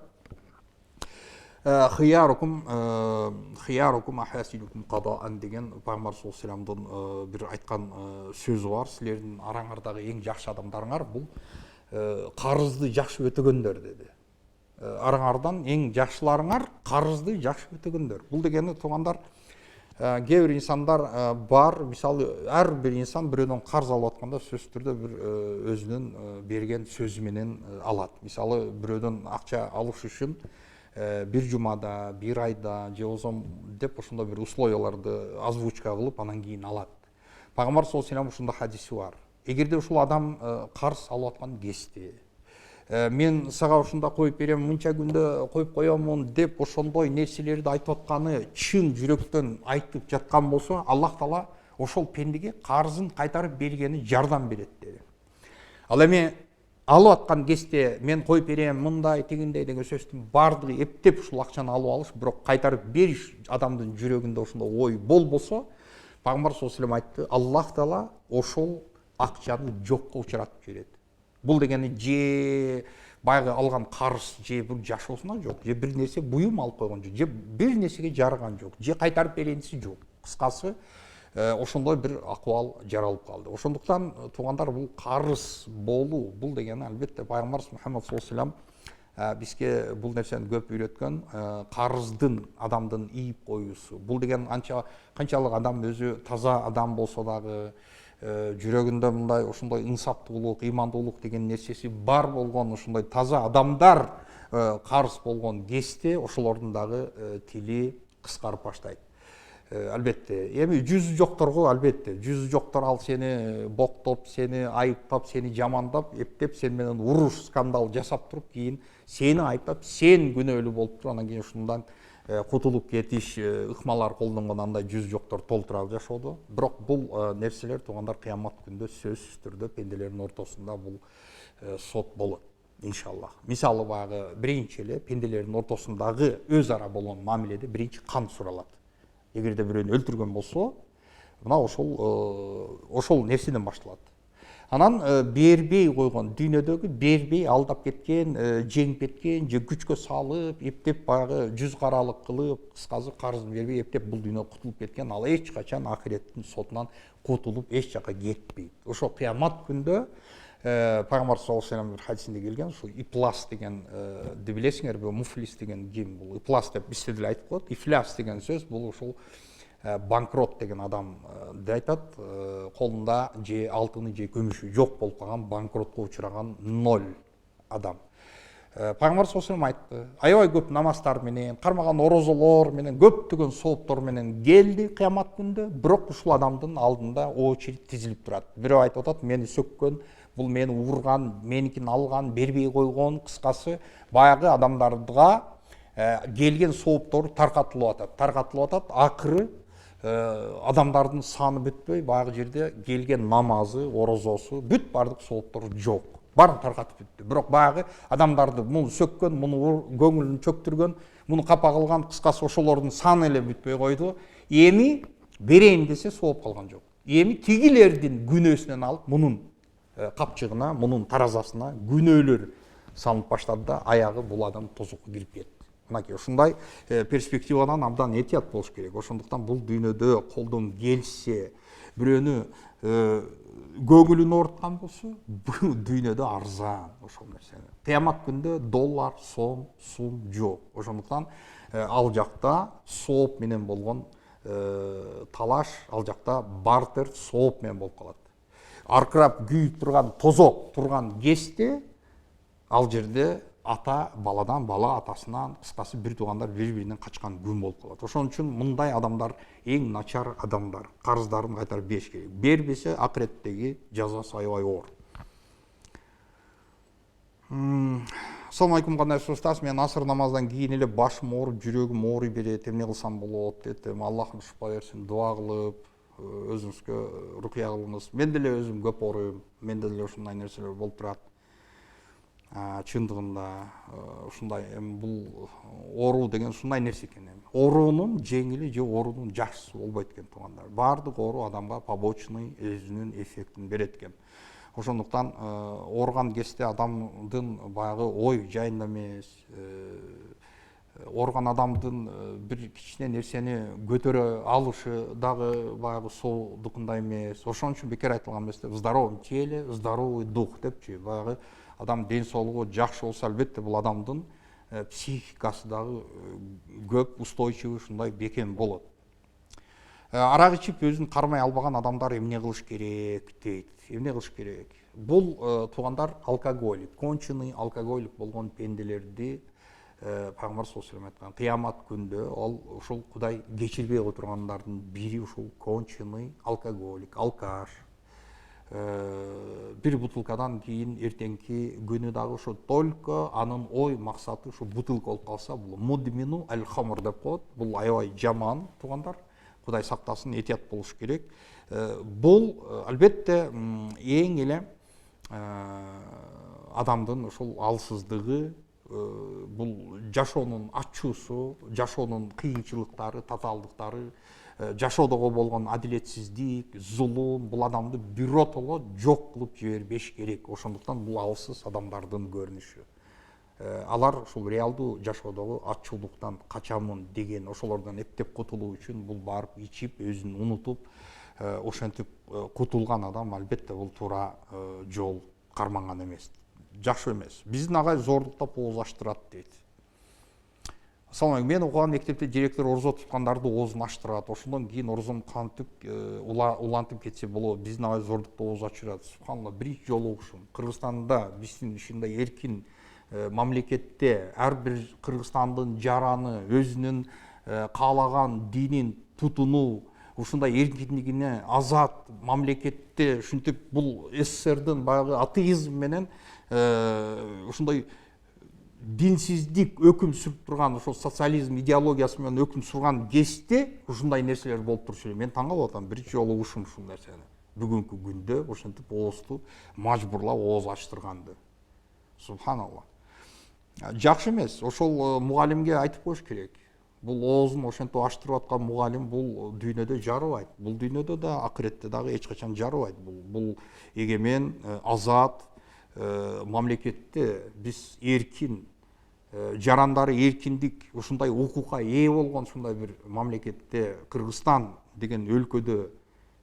хиярукум ахасинукум кадаан деген пайгамбар саллаллаху алейхи вассаламдын бир айткан сөзү бар. Силердин араңардагы эң жакшы адамдарыңар бул карызды жакшы өтөгөндөр деди. Араңардан эң жакшыларыңар карызды жакшы өтөгөндөр. Бул дегени туугандар кээ бир инсандар бар, мисалы ар бир инсан бирөөнөн карыз алып атканда сөзсүз түрдө бир өзүнүн берген сөзү менен алат. Мисалы бирөөдөн акча алыш үчүн бир жумада, бир айда же болбосо деп ошондой бир условияларды озвучка кылып анан кийин алат. Пайгамбар саллаллаху алейхи вассалам ушундай хадиси бар. Эгерде ушул адам карыз алып аткан кезде мен сага ушунда коюп берем, мынча күндө коюп коёмун деп ошондой нерселерди айтып атканы чын жүрөктөн айтып жаткан болсо, Аллах Таала ошол пендеге карызын кайтарып бергени жардам берет деди. Ал эми алып аткан кезде мен коюп берем, мындай тигиндей деген сөздүн бардыгы эптеп ушул акчаны алып алыш, бирок кайтарып бериш адамдын жүрөгүндө ошондой ой болбосо, Пайгамбар саллаллаху алейхи вассалам айтты, Аллах Таала ошол акчаны жокко учуратып жиберет. Бул дегени же баягы алган карыз же бир жашоосуна жок, же бир нерсе буюм алып койгон жок, же бир нерсеге жараган жок, же кайтарып беренси жок. Кыскасы ошондой бир акыбал жаралып калды. Ошондуктан туугандар бул карыз болуу, бул дегени албетте Пайгамбар Мухаммад саллаллаху алейхи вассалам бизге бул нерсени көп үйрөткөн, карыздын адамдын ийип коюусу. Бул деген канчалык адам өзү таза адам болсо дагы жүрөгүндө мындай ошондой инсаптуулук, ыймандуулук деген нерсеси бар болгон ошондой таза адамдар карыз болгон кезде ошолордун дагы тили кыскарып баштайт. Албетте, эми жүзү жокторго албетте, жүзү жоктор ал сени боктоп, сени айыптап, сени жамандап, эптеп сен менен уруш, скандал жасап туруп, кийин сени айыптап, сен күнөөлүү болуп туруп, анан кийин ушундан кутулуп кетиш ыкмалар колдонгон андай жүз жоктор толтура жашоодо. Бирок бул нерселер туугандар кыямат күндө сөзсүз түрдө пенделердин ортосунда бул сот болот. Иншаллах. Мисалы баягы биринчи эле пенделердин ортосундагы өз ара болгон мамиледе биринчи кан суралат. Эгерде бирөөнү өлтүргөн болсо, мына ошол нерседен башталат. Анан бербей койгон, дүйнөдөгү бербей алдап кеткен, жеңип кеткен, же күчкө салып, эптеп баягы жүз каралык кылып, кыскасы карызын бербей эптеп бул дүйнөдө кутулуп кеткен, ал эч качан ахиреттин сотунан кутулуп эч жака кетпейт. Ошо кыямат күндө Пайгамбар саллаллаху алейхи вассалам бир хадисинде келген, ушул иплас деген билесиңерби, муфлис деген ким? Бул иплас деп бизде деле айтып коет. Ифляс деген сөз бул ушул банкрот деген адамды айтат, колунда же алтыны же күмүшү жок болуп калган, банкротко учураган 0 адам. Пайгамбар саллаллаху алейхи вассалам айтты, аябай көп намаздар менен, кармаган орозолор менен, көптөгөн сооптор менен келди кыямат күндө, бирок ушул адамдын алдында очередь тизилип турат. Бирөө айтып атат, мени сөккөн, бул мени урган, меникин алган, бербей койгон, кыскасы баягы адамдарга келген сооптор таркатылып атат. Акыры адамдардын саны бүтпөй, баягы жерде келген намазы, орозосу, бүт бардык сооптору жок. Барын таркатып бүттү. Бирок баягы адамдарды муну сөккөн, муну көңүлүн чөктүргөн, муну капа кылган, кыскасы ошолордун саны эле бүтпөй койду. Эми берейин десе сооп калган жок. Эми тигилердин күнөөсүнөн алып, мунун капчыгына, мунун таразасына күнөөлөр салынып баштады да, аягы бул адам тозокко кирип кетти. Мынакей ушундай перспективадан абдан этият болуш керек. Ошондуктан бул дүйнөдө колдон келсе, бирөөнү көңүлүн ооруткан болсо, бул дүйнөдө арзан ошол нерсени. Кыямат күндө доллар, сом, сум жок. Ошондуктан ал жакта сооп менен болгон талаш, ал жакта бартер сооп менен болуп калат. Аркырап күйүп турган, тозок турган кезде ал жерде ата баладан, бала атасынан, кыскасы бир туугандар бири-биринен качкан күн болуп калат. Ошон үчүн мындай адамдар эң начар адамдар, карыздарын кайтарып бериш керек. Бербесе акыреттеги жазасы аябай оор. Ассалому алейкум, кандайсыз устаз? Мен асыр намаздан кийин эле башым ооруп, жүрөгүм ооруй берет. Эмне кылсам болот дедим. Аллахым шифа берсин, дуа кылып, өзүңүзгө рукуя кылыңыз. Мен деле өзүм көп ооруйм. Менде деле ушундай нерселер болуп турат. Чындыгында ушундай бул ооруу деген ушундай нерсе экен. Оорунун жеңили же оорунун жакшысы болбойт экен туугандар. Баардык оору адамга побочный өзүнүн эффектин берет экен. Ошондуктан ооруган кезде адамдын баягы ой жайында эмес, ооруган адамдын бир кичине нерсени көтөрө алышы дагы баягы соодукундай эмес. Ошон үчүн бекер айтылган эмес, в здоровом теле здоровый дух депчи. Баягы адам ден соолугу жакшы болсо, албетте бул адамдын психикасы дагы көп устойчивый ушундай бекем болот. Арак ичип өзүн кармай албаган адамдар эмне кылыш керек дейт. Эмне кылыш керек? Бул туугандар алкоголик, конченый алкоголик болгон пенделерди Пайгамбар саллаллаху алейхи вассалам айткан, кыямат күндө ал ушул Кудай кечирбей отургандардын бири ушул конченый алкоголик, алкаш. Бир бутылкадан кийин эртеңки күнү дагы ошо только анын ой максаты ушу бутылка болуп калса, бул мудмину аль-хамр деп коет. Бул аябай жаман туугандар. Кудай сактасын, этият болуш керек. Бул албетте эң эле адамдын ушул алсыздыгы, бул жашоонун ачуусу, жашоонун кыйынчылыктары, татаалдыктары, жашоодогу болгон адилетсиздик, зулум бул адамды биротоло жок кылып жибербеш керек. Ошондуктан бул алсыз адамдардын көрүнүшү. Алар ушул реалдуу жашоодогу ачуулуктан качамын деген, ошолордон эптеп кутулуу үчүн бул барып ичип, өзүн унутуп, ошентип кутулган адам албетте бул туура жол карманган эмес. Жакшы эмес. Биздин агай зордуктап ооз ачтырат дейт. Ассалому алейкум, мен окуган мектепте директор орозо туткандарды оозун ачтырат. Ошондон кийин орозом кантип улантып кетсе болот. Биздин агай зордукта ооз ачырат. Субханалла, биринчи жолу угушум. Кыргызстанда биздин ушундай эркин мамлекетте ар бир кыргызстандын жараны өзүнүн каалаган динин тутунуу, ушундай эркиндигине азат мамлекетте ушинтип бул СССРдин баягы атеизм менен ушундай динсиздик өкүм сүрүп турган, ошол социализм идеологиясы менен өкүм сүргөн кезде ушундай нерселер болуп турчу эле. Мен таң калып атам, биринчи жолу угушум ушул нерсени. Бүгүнкү күндө ошентип оозду мажбурлап ооз ачтырганды. Субханалла. Жакшы эмес. Ошол мугалимге айтып коюш керек. бул оозун ошентип аштырып аткан мугалим бул дүйнөдө жарыбайт, бул дүйнөдө да акыретте дагы эч качан жарыбайт. Бул эгемен, азат мамлекетте биз эркин, жарандары эркиндик, ушундай укукка ээ болгон ушундай бир мамлекетте, Кыргызстан деген өлкөдө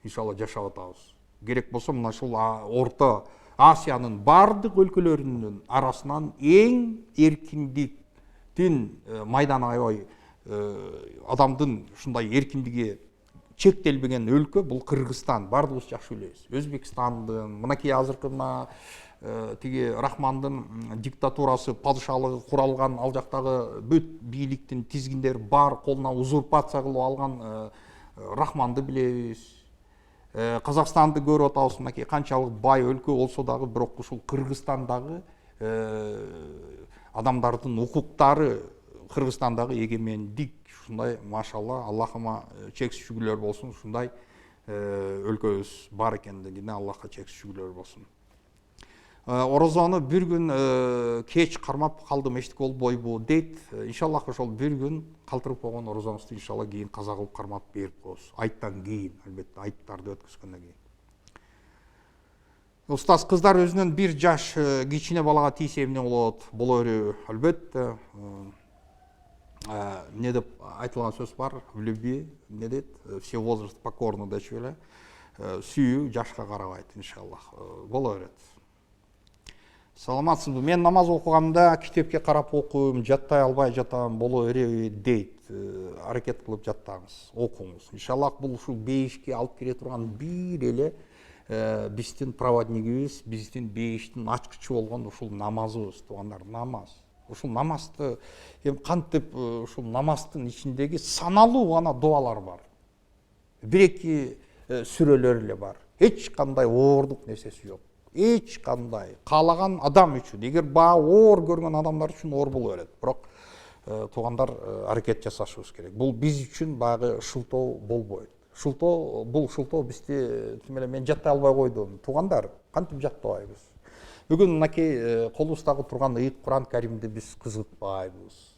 иншалла жашап атабыз. Керек болсо мына ушул Орто Асиянын бардык өлкөлөрүнүн арасынан эң эркиндиктин майданы аябай адамдын ушундай эркиндиги чектелбеген өлкө бул Кыргызстан. Бардыгыбыз жакшы билебиз. Өзбекстандын, мынакей азыркы мына тиги Рахмандын диктатурасы, падышалыгы куралган ал жактагы бүт бийликтин тизгиндери бар колуна узурпация кылып алган Рахманды билебиз. Казакстанды көрүп атабыз, мынакей канчалык бай өлкө болсо дагы, бирок ушул Кыргызстандагы адамдардын укуктары, Кыргызстандагы эгемендик ушундай машалла, Аллахыма чексиз шүгүрлөр болсун, ушундай өлкөбүз бар экендигине Аллахка чексиз шүгүрлөр болсун. Орозону бир күн кеч кармап калдым, эчтеке болбойбу дейт. Иншаллах ошол бир күн калтырып койгон орозоңузду иншалла кийин каза кылып кармап берип коебуз. Айттан кийин, албетте, айттарды өткөзгөндөн кийин. Устаз кыздар өзүнөн бир жаш кичине балага тийсе эмне боло береби? Албетте. Эмне деп айтылган сөз бар? В любви, эмне дейт? Все возраст покорны дечү эле. Сүйүү жашка карабайт, иншаллах. Боло берет. Саламатсызбы? Мен намаз окуганда китепке карап окуйм, жаттай албай жатам, боло береби дейт. Аракет кылып жаттаңыз, окуңуз. Иншаллах бул ушул бейишке алып келе турган бир эле биздин проводнигибиз, биздин бейиштин ачкычы болгон ушул намазыбыз, туугандар, намаз. Ушул намазды кантип ушул намаздын ичиндеги саналуу гана дуалар бар. Бир-эки сүрөлөр эле бар. Эч кандай оордук нерсеси жок. Эч кандай каалаган адам үчүн, эгер баа оор көргөн адамдар үчүн оор боло берет. Бирок туугандар аракет жасашыбыз керек. Бул биз үчүн баягы шылтоо болбойт. Бул шылтоо бизди мен жаттай албай койдум. Туугандар, кантип жаттабайбыз? Бүгүн мынакей колубуздагы турган ыйык Куран Каримди биз кызыкпайбыз.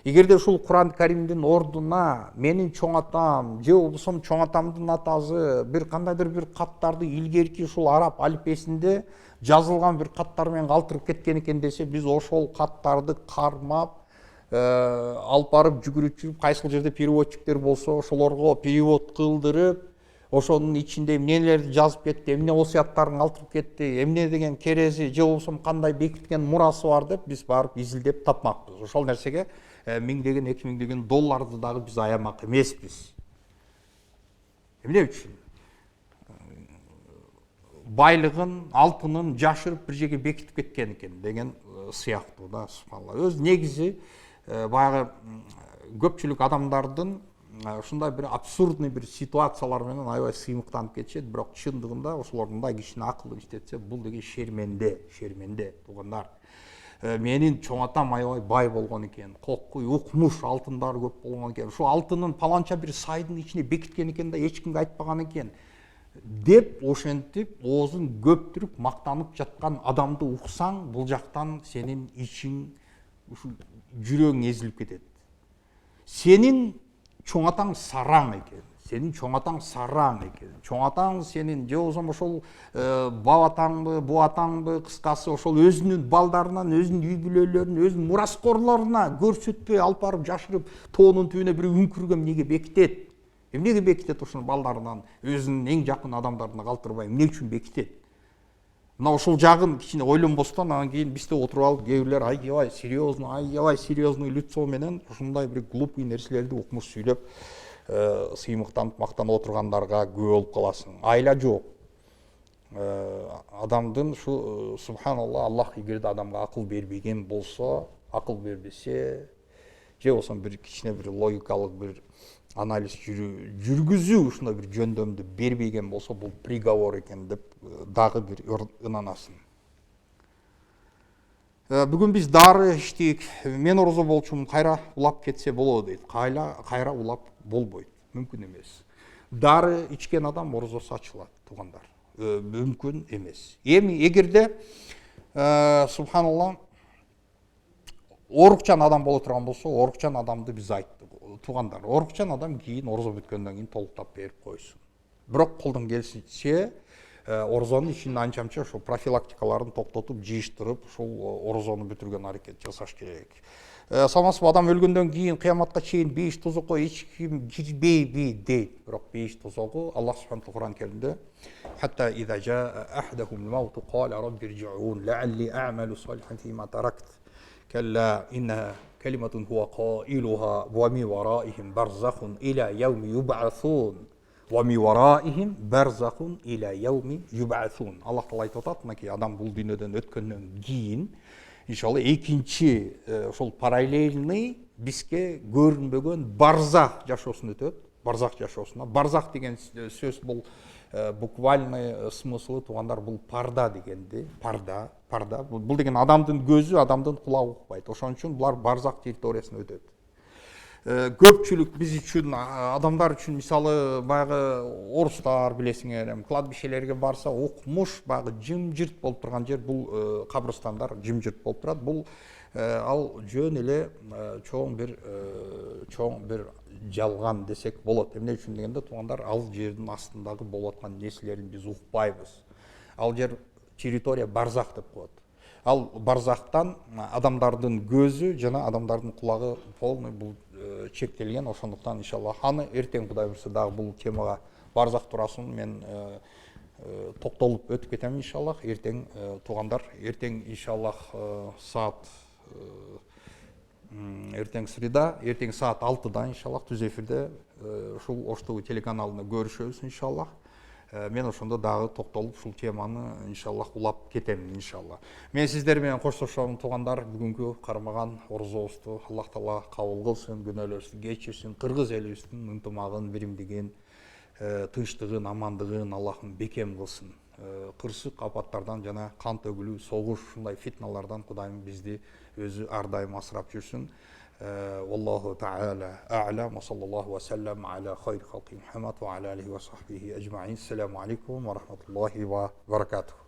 Эгерде ушул Куран Каримдин ордуна менин чоң атам, же болбосо чоң атамдын атасы бир кандайдыр бир каттарды илгерки ушул араб алифбесинде жазылган бир каттар менен калтырып кеткен экен десе, биз ошол каттарды кармап, алып барып жүгүрүп, кайсыл жерде переводчиктер болсо ошолорго перевод кылдырып, ошонун ичинде эмнелерди жазып кетти, эмне осуяттарын калтырып кетти, эмне деген керези, же болбосо кандай бекиткен мурасы бар деп биз барып изилдеп тапмакпыз. Ошол нерсеге миңдеген, 2000 долларды дагы биз аямак эмеспиз. Эмне үчүн? Байлыгын, алтынын жашырып бир жерге бекитип кеткен экен деген сыяктуу да, субханалла. Өз негизи баягы көпчүлүк адамдардын ушундай бир абсурдный бир ситуациялар менен аябай сыймыктанып кетишет, бирок чындыгында ошолордун да кичине акылы иштетсе, бул деген шерменде, туугандар. Менин чоң атам аябай бай болгон экен, кокуй, укмуш алтындары көп болгон экен. Ушул алтынын паланча бир сайдын ичине бекиткен экен да, эч кимге айтпаган экен деп ошентип оозун көптүрүп мактанып жаткан адамды уксаң, бул жактан сенин ичиң, ушул жүрөгүң эзилип кетет. Сенин чоң атаң сараң экен. Чоң атаң сенин же болбосо ошол бабатаңбы, буатаңбы, кыскасы ошол өзүнүн балдарынан, өзүнүн үй бүлөлөрүнүн, өзүнүн мураскорлоруна көрсөтпөй алып барып жашырып, тоонун түбүнө бир үңкүргө эмнеге бекитет? Эмнеге бекитет ошону балдарынан, өзүнүн эң жакын адамдарына калтырбай, эмне үчүн бекитет? Мына ошол жагын кичине ойлонбостон, анан кийин бизде отуруп алып, кээ бирлер аябай серьезный лицо менен ушундай бир глупый нерселерди укмуш сүйлөп, сыймыктанып мактанып отургандарга күбө болуп каласың. Айла жок. Адамдын ушу субханалла, Аллах эгерде адамга акыл бербеген болсо, акыл бербесе, же болбосо бир кичине бир логикалык бир анализ жүргүзүү ушундай бир жөндөмдү бербеген болсо, бул приговор экен деп дагы бир ынанасың. Бүгүн биз дары иштейик. Мен орозо болчумун, кайра улап кетсе болобу дейт. Кайра улап болбойт. Мүмкүн эмес. Дары ичкен адам орозосу ачылат, туугандар. Мүмкүн эмес. Эми эгерде субханалла орукчан адам боло турган болсо, орукчан адамды биз айттык, туугандар, орукчан адам кийин орозо бүткөндөн кийин толуктап берип койсун. Бирок колдон келишинче орозонун ичинде анча мынча ошо профилактикаларын токтотуп, жыйыштырып, ушул орозону бүтүргөн аракет жасаш керек. Санасып адам өлгөндөн кийин кыяматка чейин бейиш тозокко эч ким кирбейби дейт. Бирок бейиш тозогу Аллах субханаху Кур'ан Керимде hatta iza jaa ahaduhum al-maut qala rabbi irji'un la'alli a'malu salihan fima tarakt kalla innaha kalimatun huwa qailuha wa min waraihim barzakhun ila yawmi yub'athun wa min waraihim barzakhun ila yawmi yub'athun. Allah Taala айтып атат, мынакей адам бул дүйнөдөн өткөндөн кийин иншалла экинчи ошол параллельный бизге көрүнбөгөн барзах жашоосун өтөт. Барзах жашоосуна. Барзах деген сөз бул буквальный смыслы туугандар бул парда дегенди. Парда. Бул деген адамдын көзү, адамдын кулагы укпайт. Ошон үчүн булар барзах территориясына өтөт. Көпчүлүк биз үчүн, адамдар үчүн мисалы баягы орустар билесиңер, кладбищелерге барса укмуш баягы жымжырт болуп турган жер, бул кабырстандар жымжырт болуп турат. Бул ал жөн эле чоң бир жалган десек болот. Эмне үчүн дегенде туугандар, ал жердин астындагы болуп аткан нерселерин биз укпайбыз. Ал жер территория барзах деп коет. Ал барзахтан адамдардын көзү жана адамдардын кулагы полный бул чектелген. Ошондуктан иншаллах аны эртең Кудай буйрса дагы бул темага барзах турасын мен токтолуп өтүп кетем иншаллах. Эртең туугандар, эртең иншаллах саат эртең среда, эртең саат 6-да иншаллах түз эфирде ушул Ош ТВ телеканалында көрүшөбүз иншаллах. Мен ошондо дагы токтолуп ушул теманы иншаллах улап кетем иншаллах. Мен сиздер менен коштошом туугандар. Бүгүнкү кармаган орозобузду Аллах Таала кабыл кылсын, күнөөлөрүбүздү кечирсин, кыргыз элибиздин ынтымагын, биримдигин, тынчтыгын, амандыгын Аллахым бекем кылсын. Кырсык апаттардан жана кан төгүлүү, согуш, ушундай фитналардан Кудайым бизди өзү ар дайым асырап жүрсүн. والله تعالى أعلم وصلى الله وسلم على خير خلق محمد وعلى آله وصحبه أجمعين. السلام عليكم ورحمة الله وبركاته.